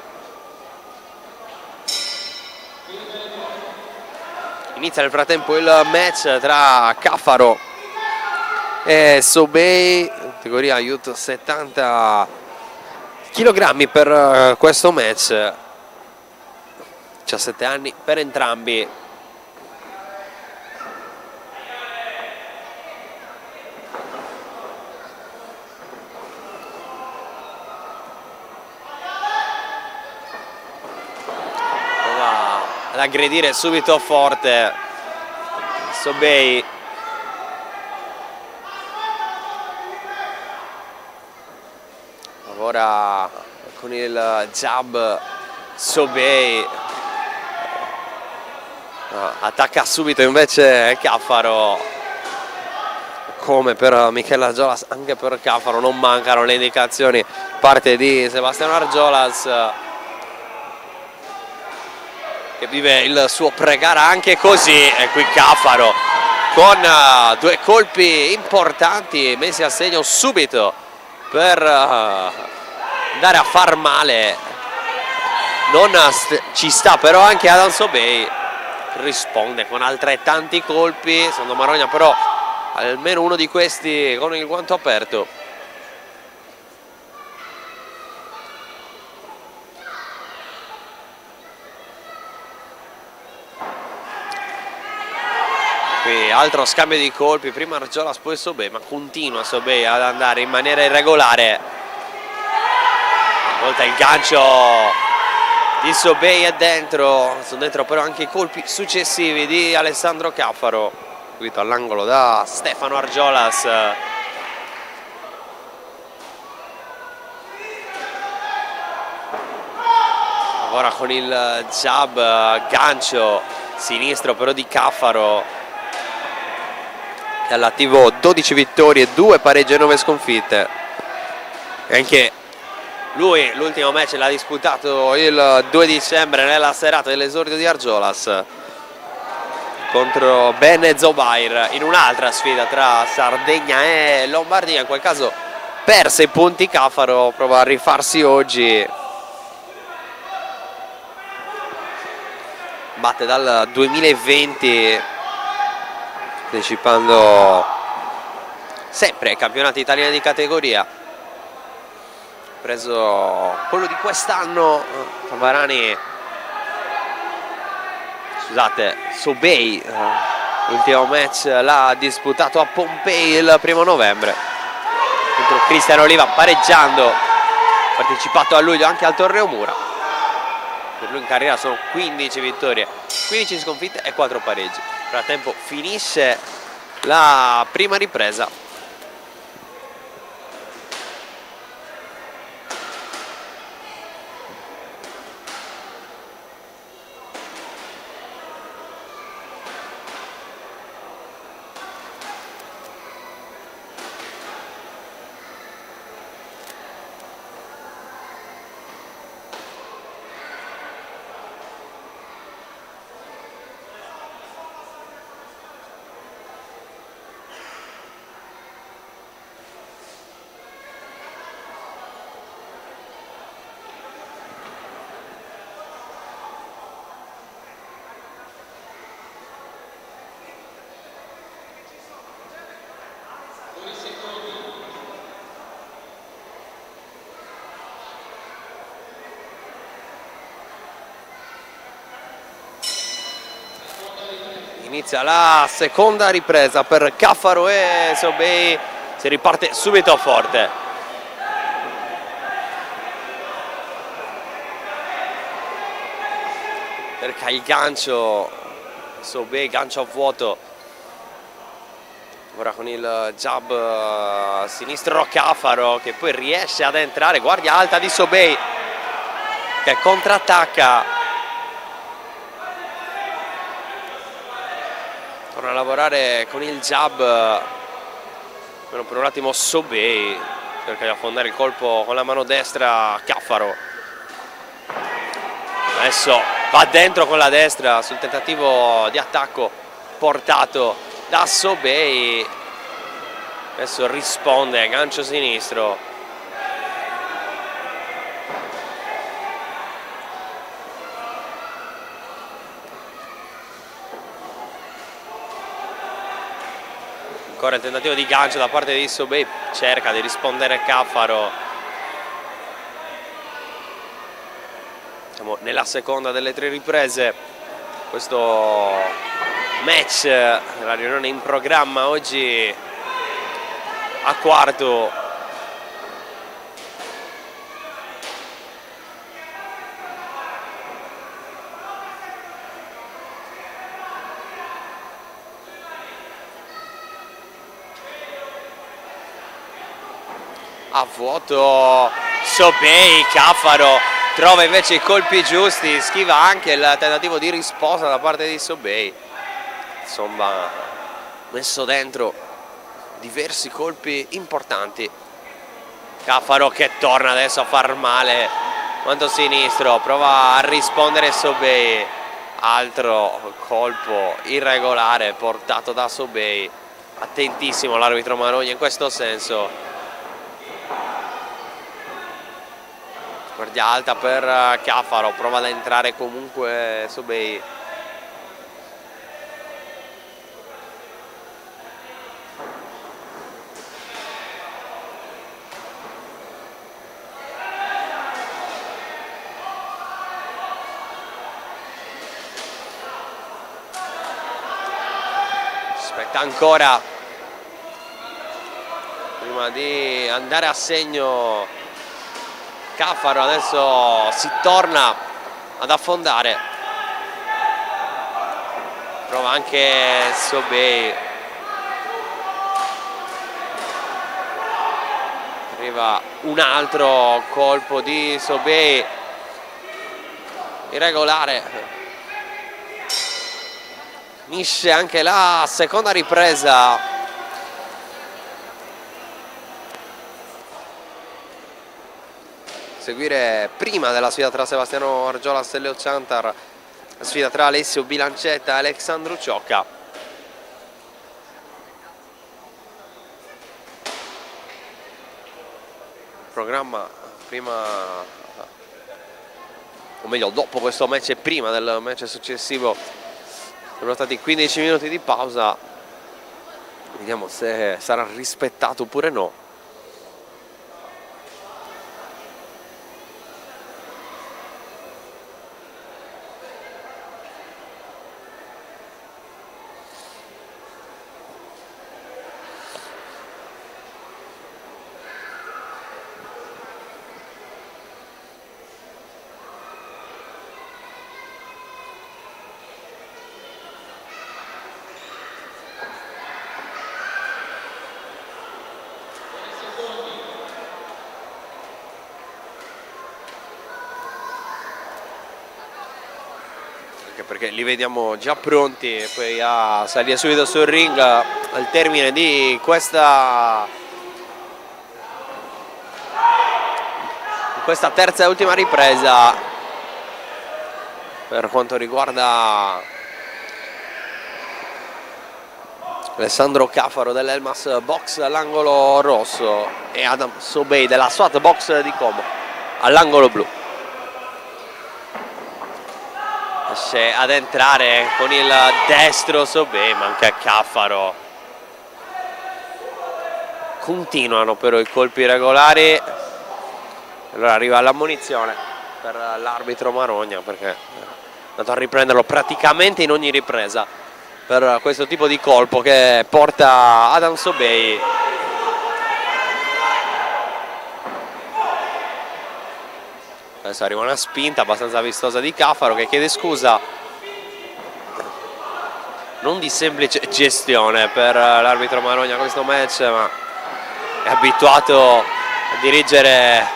A: Inizia nel frattempo il match tra Caffaro e Sobey, categoria Youth 70 kg per questo match, 17 anni per entrambi. Ad aggredire subito forte Sobey. Ora con il jab Sobey attacca subito invece Caffaro. Come per Michele Argiolas, anche per Caffaro non mancano le indicazioni parte di Sebastiano Argiolas, che vive il suo pre-gara anche così. E qui Caffaro con due colpi importanti messi a segno subito per andare a far male. Non ci sta però anche 𝘼𝙧𝙜, risponde con altrettanti colpi. Secondo Marogna però almeno uno di questi con il guanto aperto. Qui altro scambio di colpi, prima Argiolas poi 𝘼𝙬, ma continua 𝘼𝙬 ad andare in maniera irregolare. Volta il gancio di 𝘼𝙬 è dentro, sono dentro però anche i colpi successivi di Alessandro Caffaro, subito all'angolo da Stefano Argiolas. Ora con il jab, gancio sinistro però di Caffaro, che all'attivo 12 vittorie, 2 pareggi e 9 sconfitte. E anche lui l'ultimo match l'ha disputato il 2 dicembre nella serata dell'esordio di Argiolas contro 𝘼𝙭𝙁 in un'altra sfida tra Sardegna e Lombardia. In quel caso perse i punti Caffaro, prova a rifarsi oggi. Batte dal 2020, partecipando sempre ai campionati italiani di categoria. Preso quello di quest'anno, 𝘼𝙧𝙜, l'ultimo match l'ha disputato a Pompei il 1° novembre contro Cristiano Oliva, pareggiando, partecipato a luglio anche al torneo Mura. Per lui in carriera sono 15 vittorie, 15 sconfitte e 4 pareggi. Nel frattempo finisce la prima ripresa. Inizia la seconda ripresa per Caffaro e 𝘼𝙬, si riparte subito forte. Cerca il gancio 𝘼𝙬, gancio a vuoto. Ora con il jab sinistro Caffaro, che poi riesce ad entrare, guardia alta di 𝘼𝙬 che contrattacca. Torna a lavorare con il jab, per un attimo 𝘼𝙬, cerca di affondare il colpo con la mano destra Caffaro. Adesso va dentro con la destra sul tentativo di attacco portato da 𝘼𝙬. Adesso risponde, gancio sinistro. Ancora il tentativo di gancio da parte di 𝘼𝙬, cerca di rispondere Caffaro. Siamo nella seconda delle 3 riprese. Questo match, la riunione in programma oggi a Quartu. A vuoto 𝘼𝙬, Caffaro trova invece i colpi giusti, schiva anche il tentativo di risposta da parte di 𝘼𝙬. Insomma, messo dentro diversi colpi importanti. Caffaro che torna adesso a far male, quanto sinistro, prova a rispondere 𝘼𝙬𝙜, altro colpo irregolare portato da 𝘼𝙬𝙜, attentissimo l'arbitro Marogna in questo senso. Guardia alta per Caffaro, prova ad entrare comunque 𝘼𝙬𝙜. Aspetta ancora prima di andare a segno Caffaro, adesso si torna ad affondare, prova anche 𝘼𝙬𝙜, arriva un altro colpo di 𝘼𝙬𝙜 irregolare. Finisce anche la seconda ripresa. Seguire prima della sfida tra Sebastiano Argiolas e Ciantar, la sfida tra 𝘼𝙧𝙜 𝘵𝙬𝙤 e 𝘼𝙧𝙜𝙭. Programma prima, o meglio dopo questo match e prima del match successivo. Sono stati 15 minuti di pausa, vediamo se sarà rispettato oppure no. Perché li vediamo già pronti poi a salire subito sul ring al termine di questa terza e ultima ripresa per quanto riguarda Alessandro Caffaro dell'Elmas Boxe all'angolo rosso e Adam 𝘼𝙬𝙜 della SWAT Box di Como all'angolo blu. Riesce ad entrare con il destro 𝘼𝙬𝙜, ma anche Caffaro. Continuano però i colpi regolari. Allora arriva l'ammonizione per l'arbitro Marogna, perché è andato a riprenderlo praticamente in ogni ripresa per questo tipo di colpo che porta Adam 𝘼𝙬𝙜. Adesso arriva una spinta abbastanza vistosa di Caffaro che chiede scusa, non di semplice gestione per l'arbitro Marogna questo match, ma è abituato a dirigere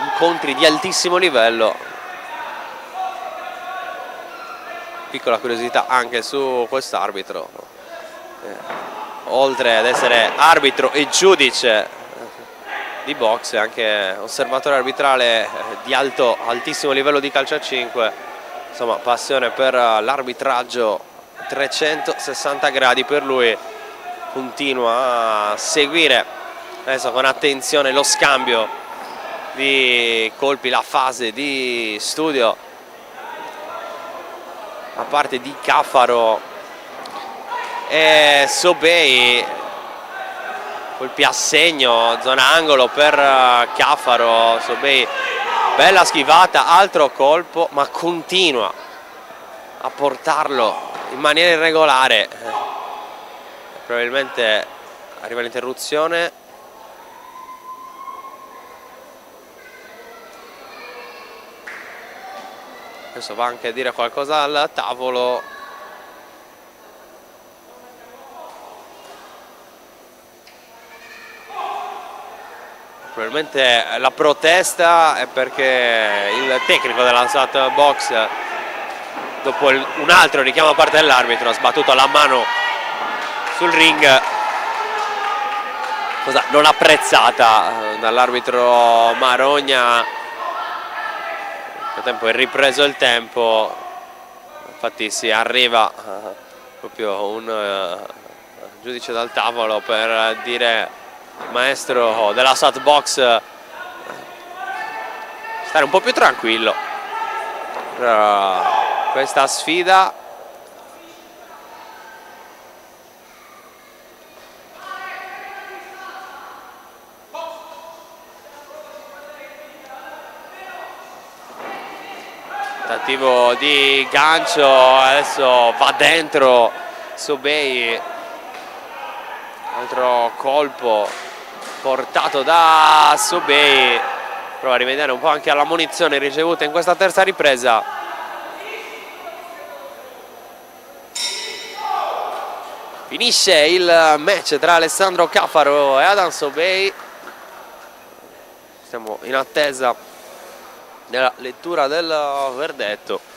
A: incontri di altissimo livello. Piccola curiosità anche su quest'arbitro, oltre ad essere arbitro e giudice di boxe, anche osservatore arbitrale di altissimo livello di calcio a 5, insomma passione per l'arbitraggio 360 gradi per lui. Continua a seguire adesso con attenzione lo scambio di colpi, la fase di studio a parte di Caffaro e 𝘼𝙬𝙜. Colpi a segno, zona angolo per Caffaro, 𝘼𝙬𝙜, bella schivata, altro colpo, ma continua a portarlo in maniera irregolare. Probabilmente arriva l'interruzione. Adesso va anche a dire qualcosa al tavolo. Probabilmente la protesta è perché il tecnico della SWAT Box, dopo un altro richiamo a parte dell'arbitro, ha sbattuto la mano sul ring cosa non apprezzata dall'arbitro Marogna. Nel frattempo è ripreso il tempo, infatti si arriva proprio un giudice dal tavolo per dire maestro della Softbox stare un po' più tranquillo per questa sfida. Tentativo di gancio, adesso va dentro 𝘼𝙭𝙁𝙗𝙗, altro colpo portato da 𝘼𝙭𝙁𝙗, prova a rivedere un po' anche alla munizione ricevuta in questa terza ripresa. Finisce il match tra Alessandro Caffaro e Adam 𝘼𝙭𝙁𝙗, siamo in attesa della lettura del verdetto.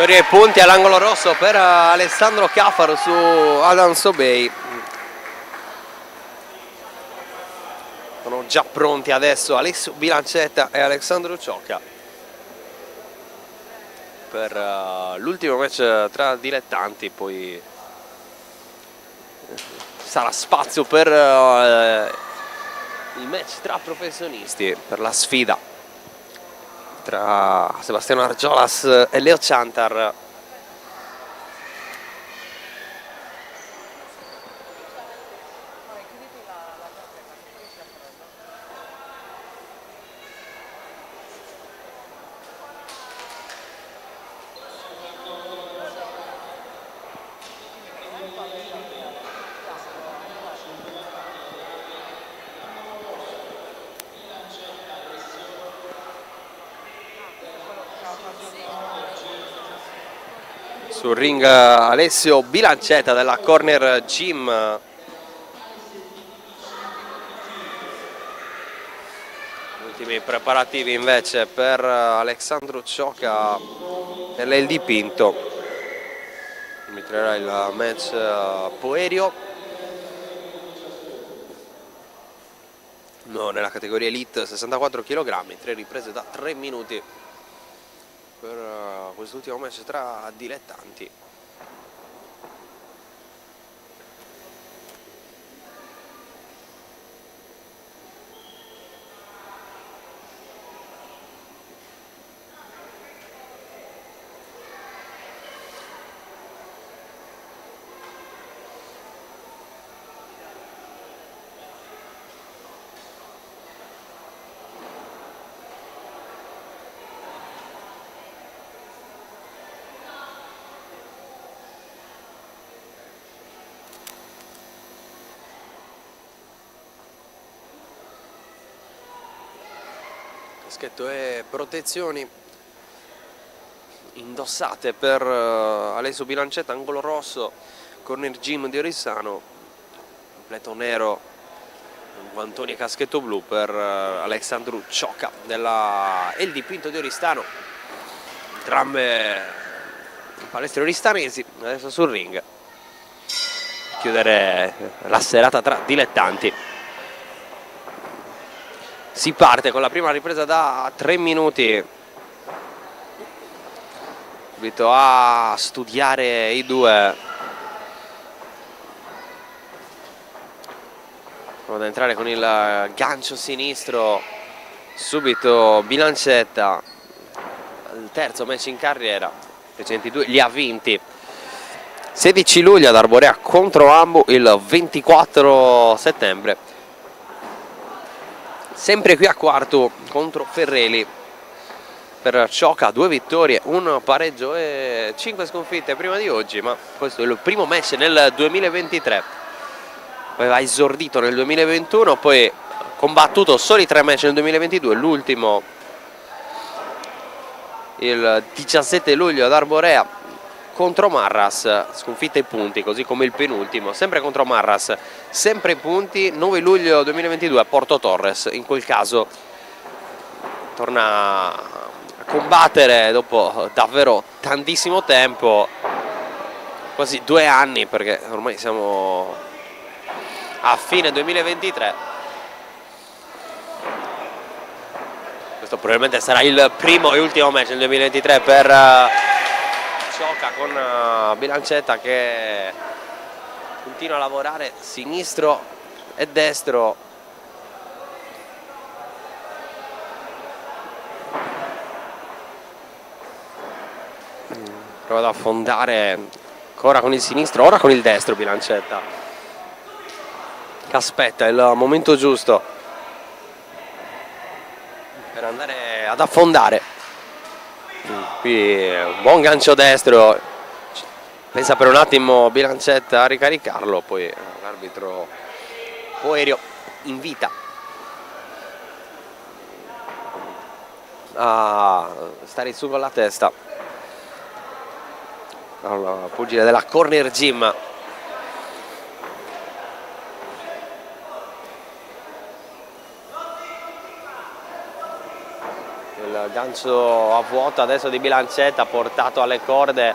A: Vittoria e punti all'angolo rosso per Alessandro Caffaro su Adam 𝘼𝙭𝙁𝙗. Sono già pronti adesso Alessio Bilancetta e Alessandro 𝘽𝙤𝙗 per l'ultimo match tra dilettanti, poi sarà spazio per il match tra professionisti, per la sfida tra Sebastiano Argiolas e Leo Ciantar. Sul ring Alessio Bilancetta della Corner Gym. Ultimi preparativi invece per Alessandro 𝘽𝙗𝙗 e l'El Dipinto. Arbitreranno il match Poerio. No, nella categoria Elite 64 kg, 3 riprese da 3 minuti per quest'ultimo match tra dilettanti. Caschetto e protezioni indossate per Alessio Bilancetta, angolo rosso, Corner Gym di Orissano, completo nero, guantoni e caschetto blu per Alessandro 𝘽𝙗𝙗 della El Dipinto di Oristano. Entrambe palestre oristanesi, adesso sul ring chiudere la serata tra dilettanti. Si parte con la prima ripresa da 3 minuti. Invito a studiare i due. Prova ad entrare con il gancio sinistro. Subito Bilancetta. Il terzo match in carriera precedenti due li ha vinti. 16 luglio ad Arborea contro Ambu, il 24 settembre sempre qui a Quartu contro Ferreli per 𝘽𝙤𝙗, 2 vittorie, 1 pareggio e 5 sconfitte prima di oggi, ma questo è il primo match nel 2023. Aveva esordito nel 2021, poi combattuto soli 3 match nel 2022, l'ultimo il 17 luglio ad Arborea contro Marras, sconfitta ai punti, così come il penultimo, sempre contro Marras, sempre ai punti, 9 luglio 2022 a Porto Torres. In quel caso torna a combattere dopo davvero tantissimo tempo, quasi 2 anni, perché ormai siamo a fine 2023. Questo probabilmente sarà il primo e ultimo match nel 2023 per 𝘽𝙗, con 𝘼𝙧𝙜 che continua a lavorare sinistro e destro. Prova ad affondare ancora con il sinistro, ora con il destro 𝘼𝙧𝙜, che aspetta il momento giusto per andare ad affondare. Qui un buon gancio destro, pensa per un attimo 𝘼𝙧𝙜 a ricaricarlo, poi l'arbitro 𝘾𝙞𝙭 invita a stare su con la testa al pugile della corner gym. Il gancio a vuoto adesso di 𝘼𝙧𝙜, portato alle corde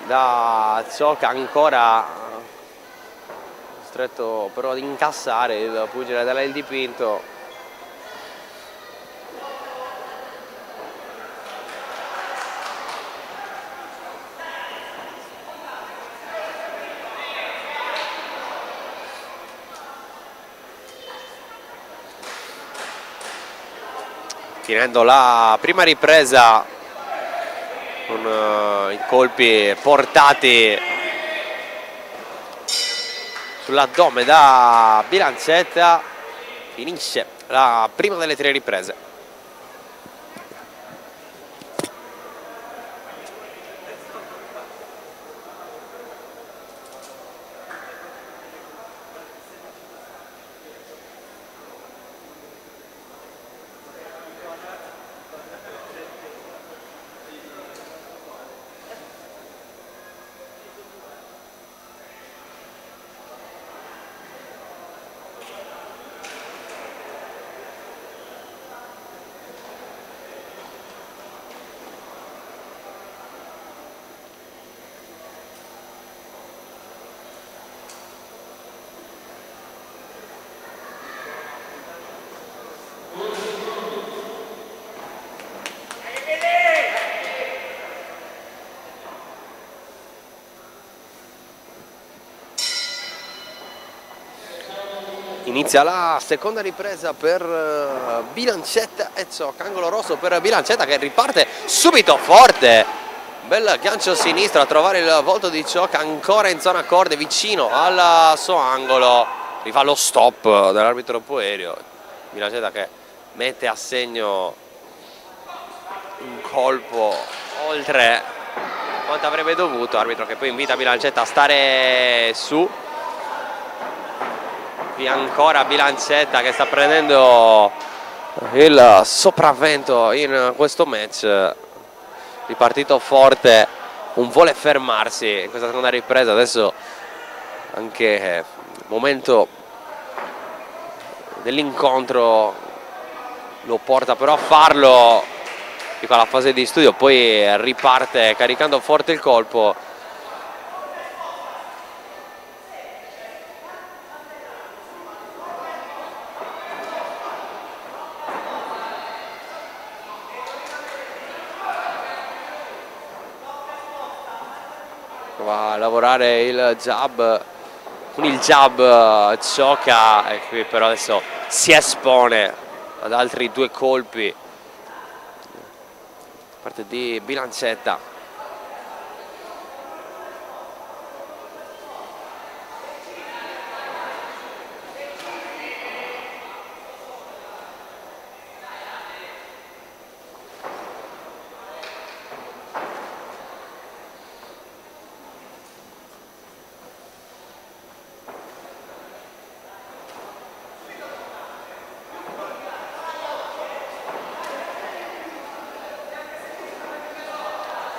A: da 𝘽𝙗, ancora costretto però ad incassare il pugile della il dipinto. Finendo la prima ripresa con i colpi portati sull'addome da 𝘼𝙧𝙜, finisce la prima delle 3 riprese. Inizia la seconda ripresa per 𝘼𝙧𝙜 e 𝘽𝙗, angolo rosso per 𝘼𝙧𝙜 che riparte subito forte, bel gancio sinistro a trovare il volto di 𝘽𝙗, ancora in zona corde vicino al suo angolo, rifà lo stop dell'arbitro 𝘾𝙞𝙭. 𝘼𝙧𝙜 che mette a segno un colpo oltre quanto avrebbe dovuto, arbitro che poi invita 𝘼𝙧𝙜 a stare su. Qui ancora 𝘼𝙧𝙜 che sta prendendo il sopravvento in questo match, ripartito forte, non vuole fermarsi in questa seconda ripresa. Adesso anche il momento dell'incontro lo porta però a farlo, qui fa la fase di studio, poi riparte caricando forte il colpo. Va a lavorare il jab, con il jab 𝘽𝙗, e qui però adesso si espone ad altri 2 colpi da parte di 𝘼𝙧𝙜.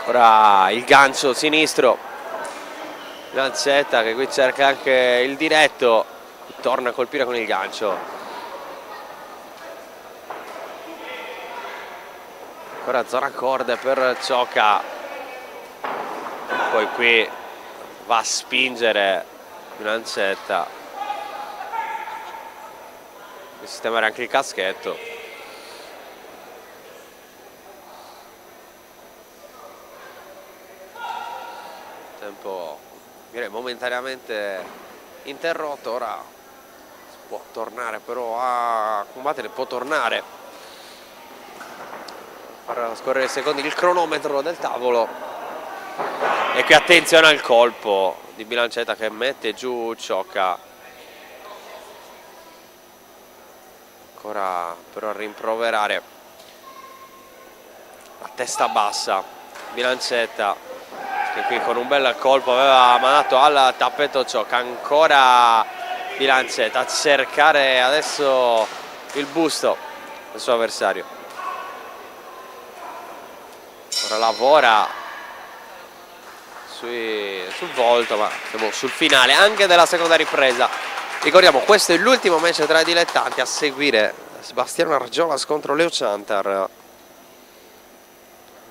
A: Ora il gancio sinistro, Lancetta che qui cerca anche il diretto, torna a colpire con il gancio. Ancora zona corde per 𝘽𝙤𝙗, poi qui va a spingere Lancetta, sistemare anche il caschetto. Tempo direi momentaneamente interrotto, ora si può tornare però a combattere, può tornare a far scorrere i secondi il cronometro del tavolo. E qui attenzione al colpo di Lancetta che mette giù 𝘽𝙤𝙗, ancora però a rimproverare a testa bassa Lancetta, che qui con un bel colpo aveva mandato al tappeto 𝘽𝙗. Ancora Lancetta a cercare adesso il busto del suo avversario, ora lavora sul volto, ma siamo sul finale anche della seconda ripresa. Ricordiamo, questo è l'ultimo match tra i dilettanti, a seguire Sebastiano Argiolas contro 𝘼𝙧𝙜𝙗.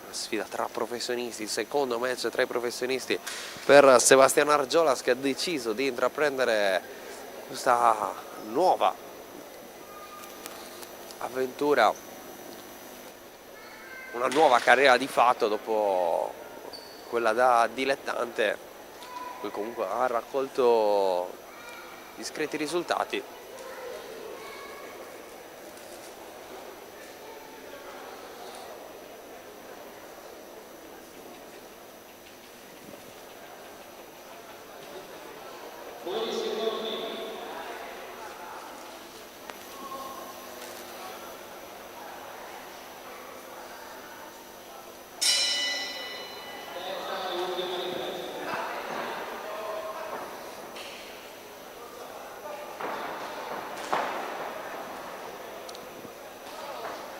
A: Sfida tra professionisti, il secondo match tra i professionisti per Sebastiano Argiolas, che ha deciso di intraprendere questa nuova avventura, una nuova carriera di fatto dopo quella da dilettante, poi comunque ha raccolto discreti risultati.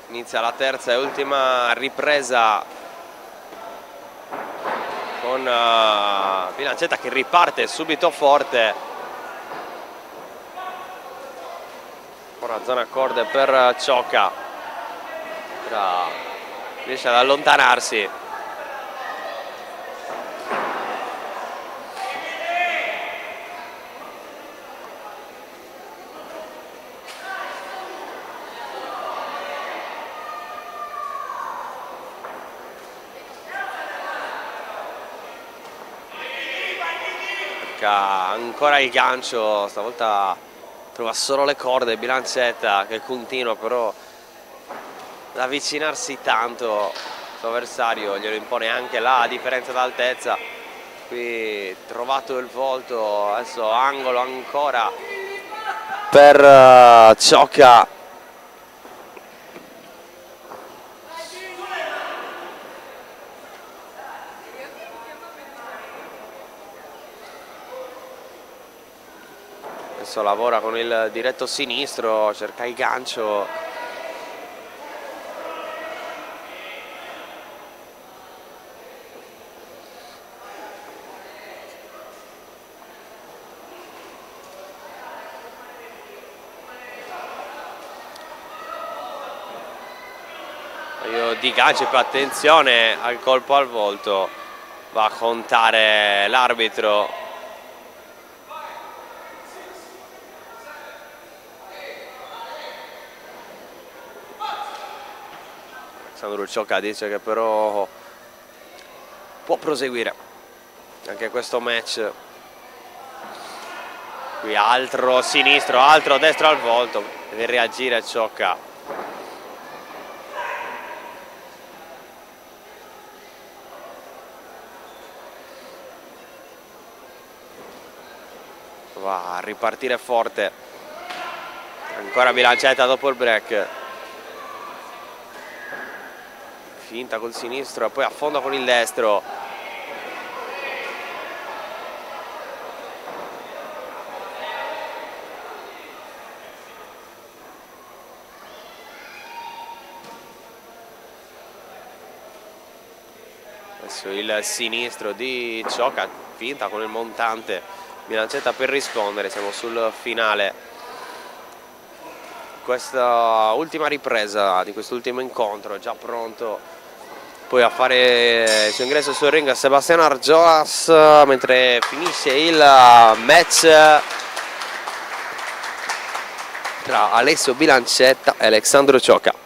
A: Inizia la terza e ultima ripresa con Lancetta che riparte subito forte. Ora zona corde per 𝘽𝙗𝙗, riesce ad allontanarsi. Ancora il gancio, stavolta trova solo le corde Lancetta, che continua però ad avvicinarsi tanto. Il suo avversario glielo impone anche la differenza d'altezza. Qui trovato il volto, adesso angolo ancora per 𝘽𝙗𝙗. Adesso lavora con il diretto sinistro, cerca il gancio. Di gancio, più attenzione al colpo al volto, va a contare l'arbitro. 𝘽𝙗𝙗 dice che però può proseguire anche questo match. Qui altro sinistro, altro destro al volto, deve reagire 𝘽𝙗𝙗. Va a ripartire forte, ancora Lancetta dopo il break, finta col sinistro e poi affonda con il destro. Adesso il sinistro di 𝘽𝙤𝙗, finta con il montante, bilancetta per rispondere. Siamo sul finale, questa ultima ripresa di quest'ultimo incontro. Già pronto poi a fare il suo ingresso sul ring Sebastiano Argiolas, mentre finisce il match tra Alessio Bilancetta e 𝘼𝙧𝙜𝙗𝙗.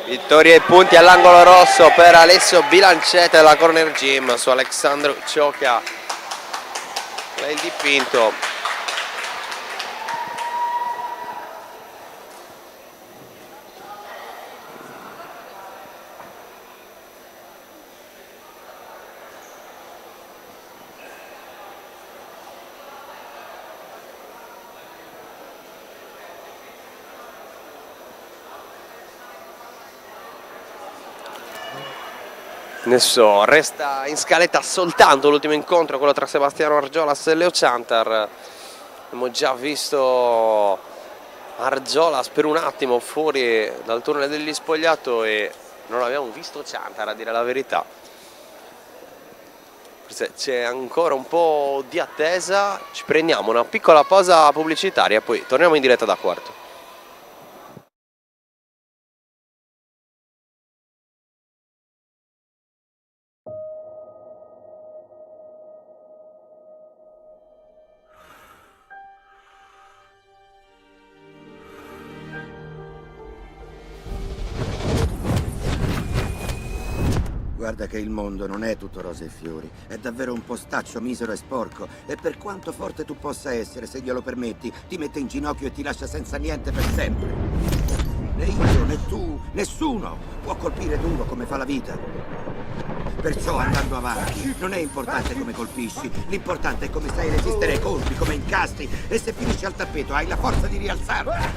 A: Vittoria e punti all'angolo rosso per Alessio Bilancetta della Corner Gym su 𝘼𝙧𝙜𝙗𝙗. Il dipinto. Adesso resta in scaletta soltanto l'ultimo incontro, quello tra Sebastiano Argiolas e Ciantar. Abbiamo già visto Argiolas per un attimo fuori dal tunnel degli spogliatoi e non abbiamo visto Ciantar, a dire la verità. Forse c'è ancora un po' di attesa, ci prendiamo una piccola pausa pubblicitaria e poi torniamo in diretta da Quartu.
E: Guarda che il mondo non è tutto rose e fiori, è davvero un postaccio misero e sporco e per quanto forte tu possa essere, se glielo permetti, ti mette in ginocchio e ti lascia senza niente per sempre. Né io, né tu, nessuno può colpire duro come fa la vita. Perciò andando avanti non è importante come colpisci, l'importante è come sai resistere ai colpi, come incastri e se finisci al tappeto hai la forza di rialzarti.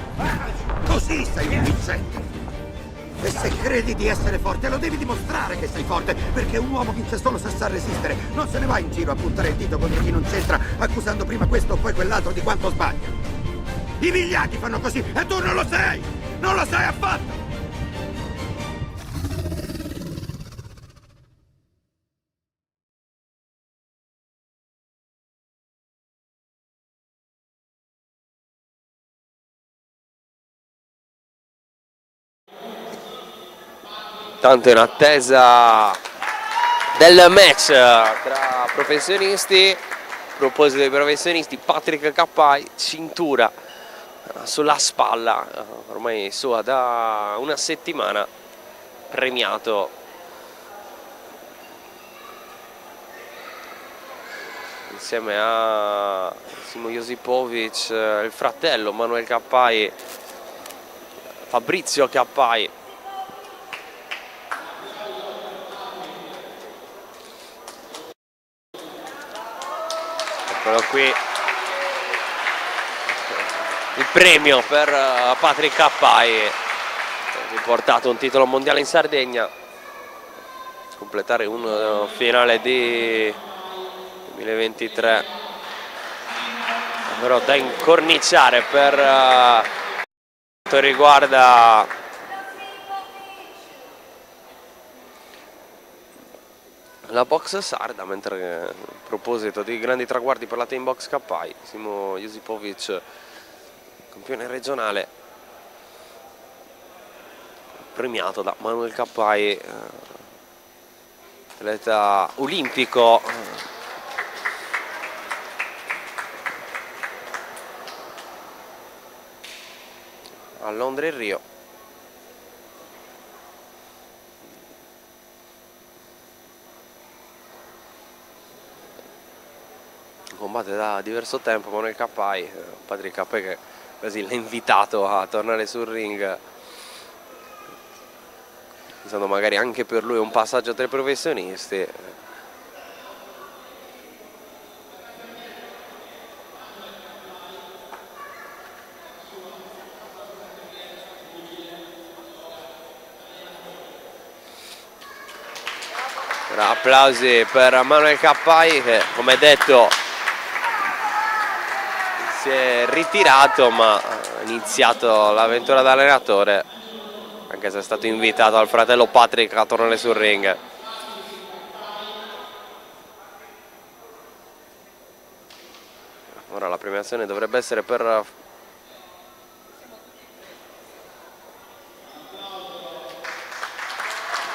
E: Così sei un vincente. E se credi di essere forte, lo devi dimostrare che sei forte, perché un uomo vince solo se sa resistere. Non se ne va in giro a puntare il dito contro chi non c'entra, accusando prima questo o poi quell'altro di quanto sbaglia. I vigliacchi fanno così e tu non lo sei! Non lo sai affatto!
A: Tanto in attesa del match tra professionisti. A proposito dei professionisti, Patrick Cappai, cintura sulla spalla, ormai sua da una settimana, premiato insieme a 𝘼𝙧𝙜𝙗𝙗, il fratello Manuel Cappai, Fabrizio Cappai. Eccolo qui il premio per Patrick Cappai, riportato un titolo mondiale in Sardegna, completare un finale di 2023 però da incorniciare per quanto riguarda la box sarda, mentre a proposito di grandi traguardi per la team box Cappai, 𝘼𝙧𝙜𝙗𝙗, campione regionale, premiato da Manuel Cappai, atleta olimpico a Londra e Rio. Combatte da diverso tempo con il Cappai, Patrick Cappai che quasi l'ha invitato a tornare sul ring, pensando magari anche per lui un passaggio tra i professionisti. Applausi per Manuel Cappai che, come detto, si è ritirato ma ha iniziato l'avventura da allenatore, anche se è stato invitato dal fratello Patrick a tornare sul ring. Ora la premiazione dovrebbe essere per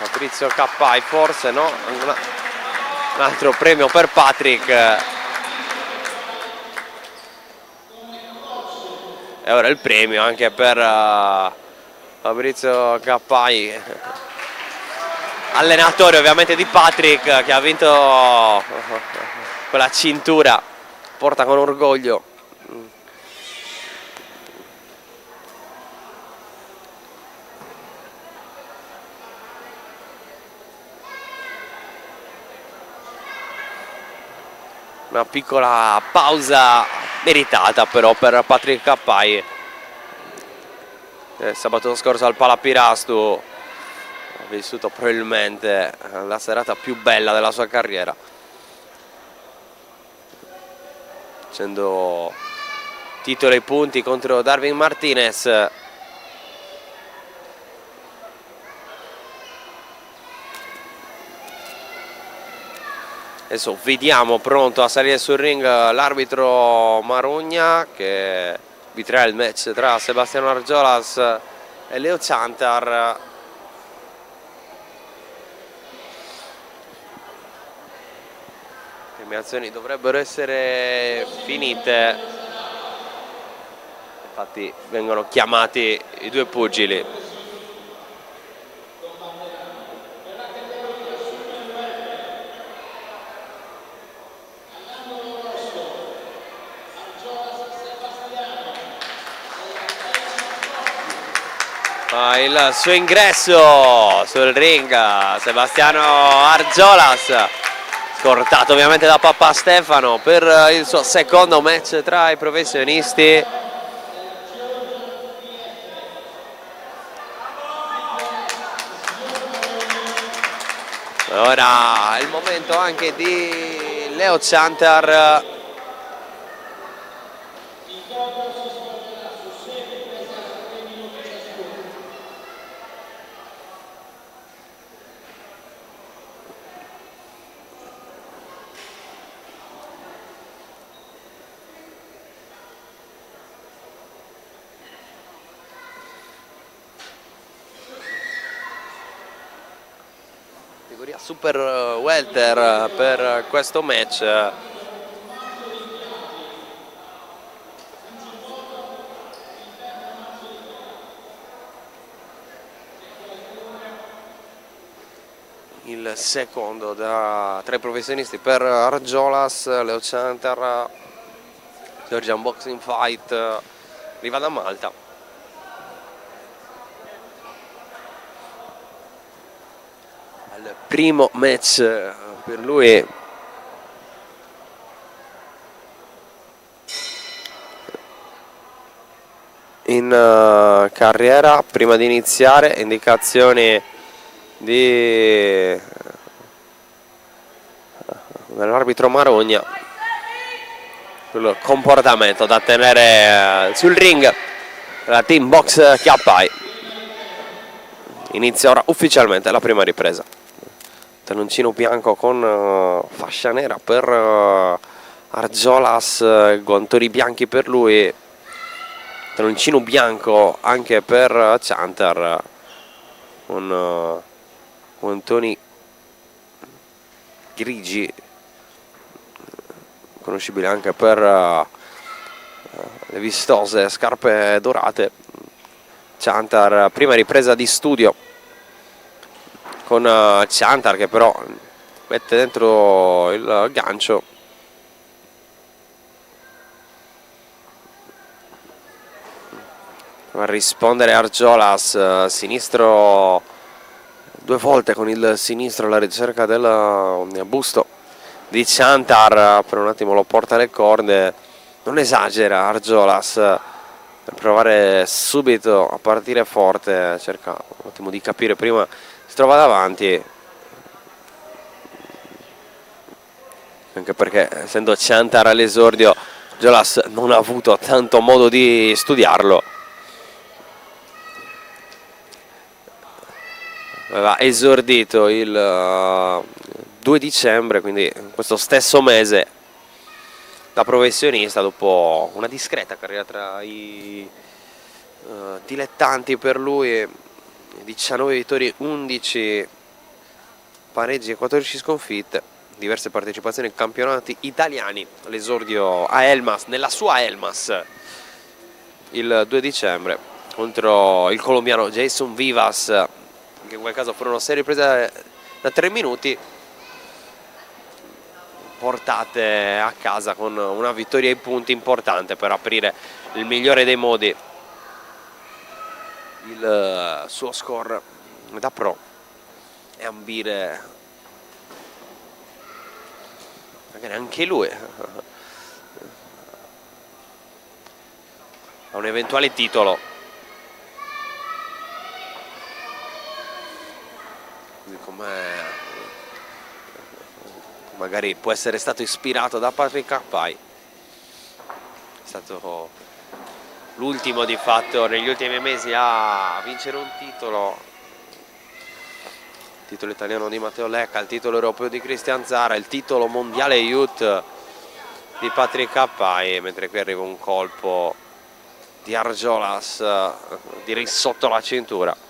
A: Fabrizio Cappai, forse no? Un altro premio per Patrick. E ora il premio anche per Fabrizio Cappai, allenatore ovviamente di Patrick, che ha vinto quella cintura, porta con orgoglio. Una piccola pausa meritata però per Patrick Cappai. Sabato scorso al Palapirastu ha vissuto probabilmente la serata più bella della sua carriera, facendo titolo e punti contro 𝘼𝙗𝙗 Martinez. Adesso vediamo pronto a salire sul ring l'arbitro Marogna, che arbitra il match tra Sebastiano Argiolas e 𝘼𝙧𝙜𝙗𝙗. Le premiazioni dovrebbero essere finite, infatti vengono chiamati i due pugili. Il suo ingresso sul ring, Sebastiano Argiolas, scortato ovviamente da papà Stefano per il suo secondo match tra i professionisti. Ora è il momento anche di 𝘼𝙧𝙜𝙗𝙗. Super welter per questo match. Il secondo tra i professionisti per Argiolas, 𝘼𝙧𝙗𝙗, Georgian Boxing Fight, arriva da Malta. Al primo match per lui in carriera. Prima di iniziare, indicazioni dell'arbitro Marogna sul comportamento da tenere sul ring la team Boxe Cappai. Inizia ora ufficialmente la prima ripresa. Talloncino bianco con fascia nera per Argiolas, guantoni bianchi per lui, talloncino bianco anche per Ciantar, con guantoni grigi, conoscibili anche per le vistose scarpe dorate. Ciantar, prima ripresa di studio con Ciantar che però mette dentro il gancio. Va a rispondere Argiolas, sinistro, 2 volte con il sinistro alla ricerca del busto di Ciantar, per un attimo lo porta alle corde, non esagera Argiolas per provare subito a partire forte, cerca un attimo di capire, prima si trova davanti, anche perché essendo Ciantar all'esordio Argiolas non ha avuto tanto modo di studiarlo. Aveva esordito il 2 dicembre, quindi questo stesso mese, da professionista, dopo una discreta carriera tra i dilettanti per lui, 19 vittorie, 11 pareggi e 14 sconfitte, diverse partecipazioni in campionati italiani, l'esordio a Elmas, nella sua Elmas, il 2 dicembre, contro il colombiano 𝘼𝙭𝙭 𝘍𝙭𝙁, che in quel caso furono 6 riprese da 3 minuti, portate a casa con una vittoria ai punti importante per aprire il migliore dei modi il suo score da pro e ambire magari anche lui a un eventuale titolo. Come magari può essere stato ispirato da Cappai, è stato l'ultimo di fatto negli ultimi mesi a vincere un titolo italiano di Matteo Lecca, il titolo europeo di Cristian Zara, il titolo mondiale youth di Cappai, mentre qui arriva un colpo di Argiolas, direi sotto la cintura.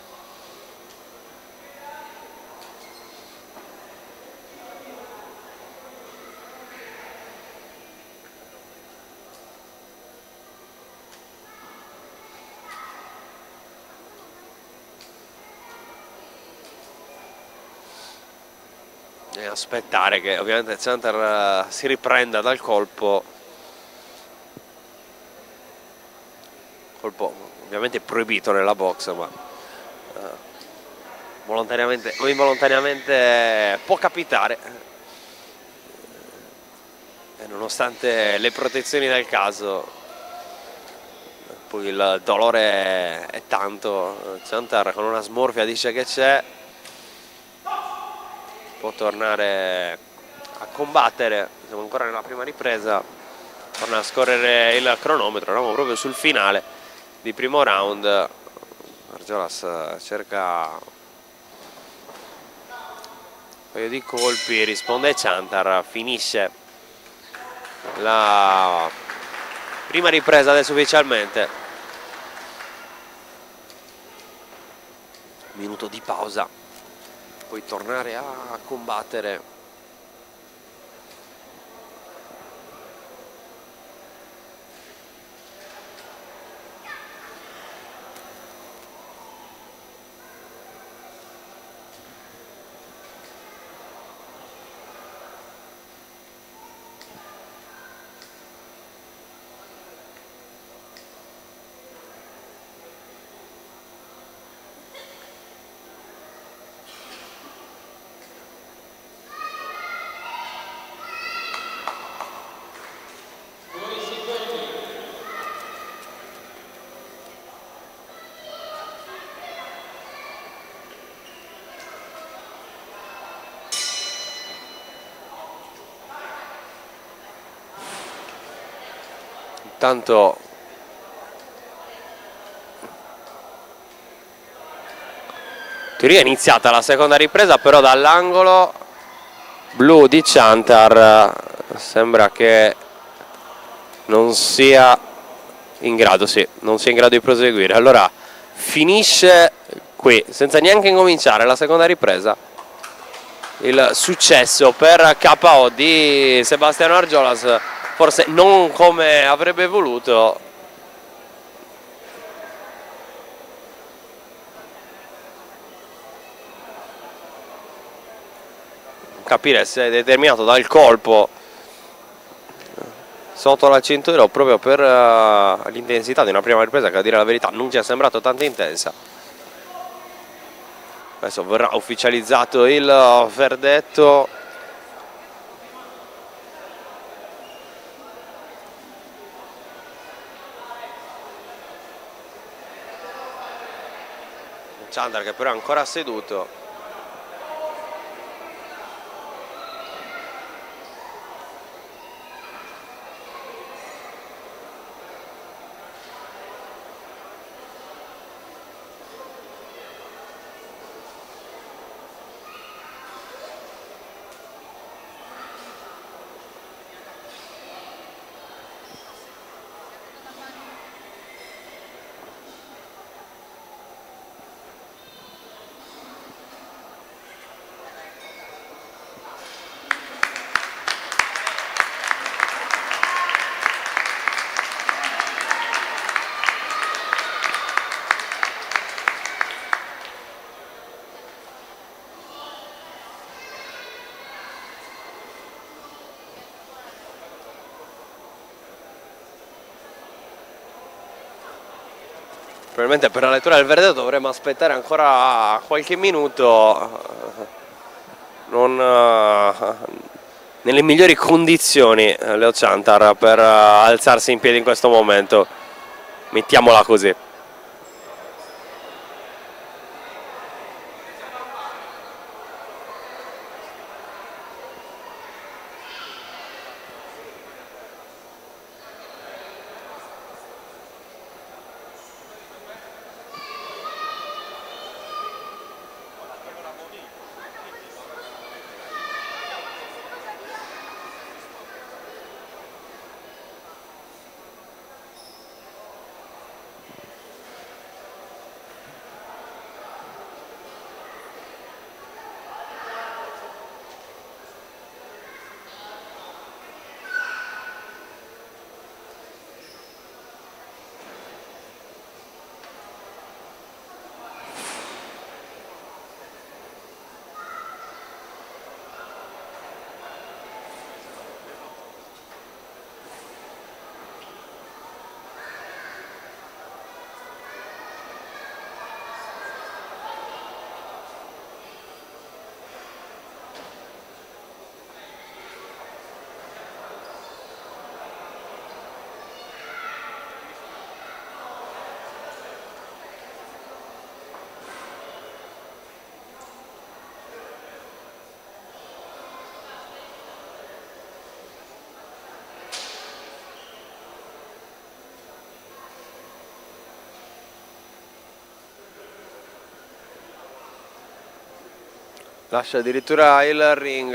A: E aspettare che ovviamente Ciantar si riprenda dal colpo ovviamente proibito nella box, ma volontariamente o involontariamente può capitare, e nonostante le protezioni del caso poi il dolore è tanto. Ciantar con una smorfia dice che c'è, può tornare a combattere, siamo ancora nella prima ripresa, torna a scorrere il cronometro, eravamo proprio sul finale di primo round. Argiolas cerca un paio di colpi, risponde Ciantar, finisce la prima ripresa adesso ufficialmente, minuto di pausa, puoi tornare a combattere. Intanto in teoria è iniziata la seconda ripresa, però dall'angolo blu di Ciantar sembra che non sia in grado, non sia in grado di proseguire. Allora finisce qui, senza neanche incominciare la seconda ripresa, il successo per KO di Sebastiano Argiolas, forse non come avrebbe voluto, capire se è determinato dal colpo sotto la cintura o proprio per l'intensità di una prima ripresa, che a dire la verità non ci è sembrato tanto intensa. Adesso verrà ufficializzato il verdetto. Ciantar che però è ancora seduto. Probabilmente per la lettura del verdetto dovremmo aspettare ancora qualche minuto, non nelle migliori condizioni 𝘼𝙧𝙜𝙗𝙗 per alzarsi in piedi in questo momento, mettiamola così. Lascia addirittura il ring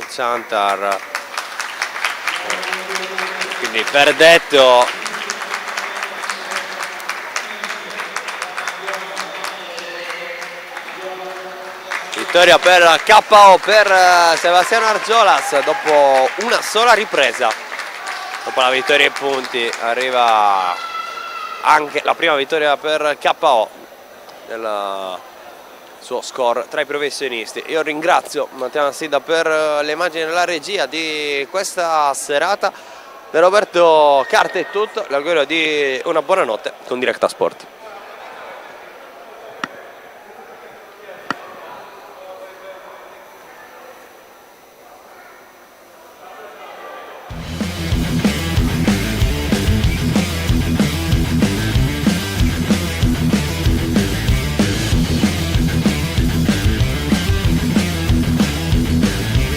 A: Ciantar, quindi verdetto. Vittoria per KO per Sebastiano Argiolas dopo una sola ripresa. Dopo la vittoria ai punti arriva anche la prima vittoria per KO del suo score tra i professionisti. Io ringrazio Mattia Sida per le immagini della regia di questa serata. Da Roberto Carte è tutto, l'augurio di una buona notte con Directa Sport.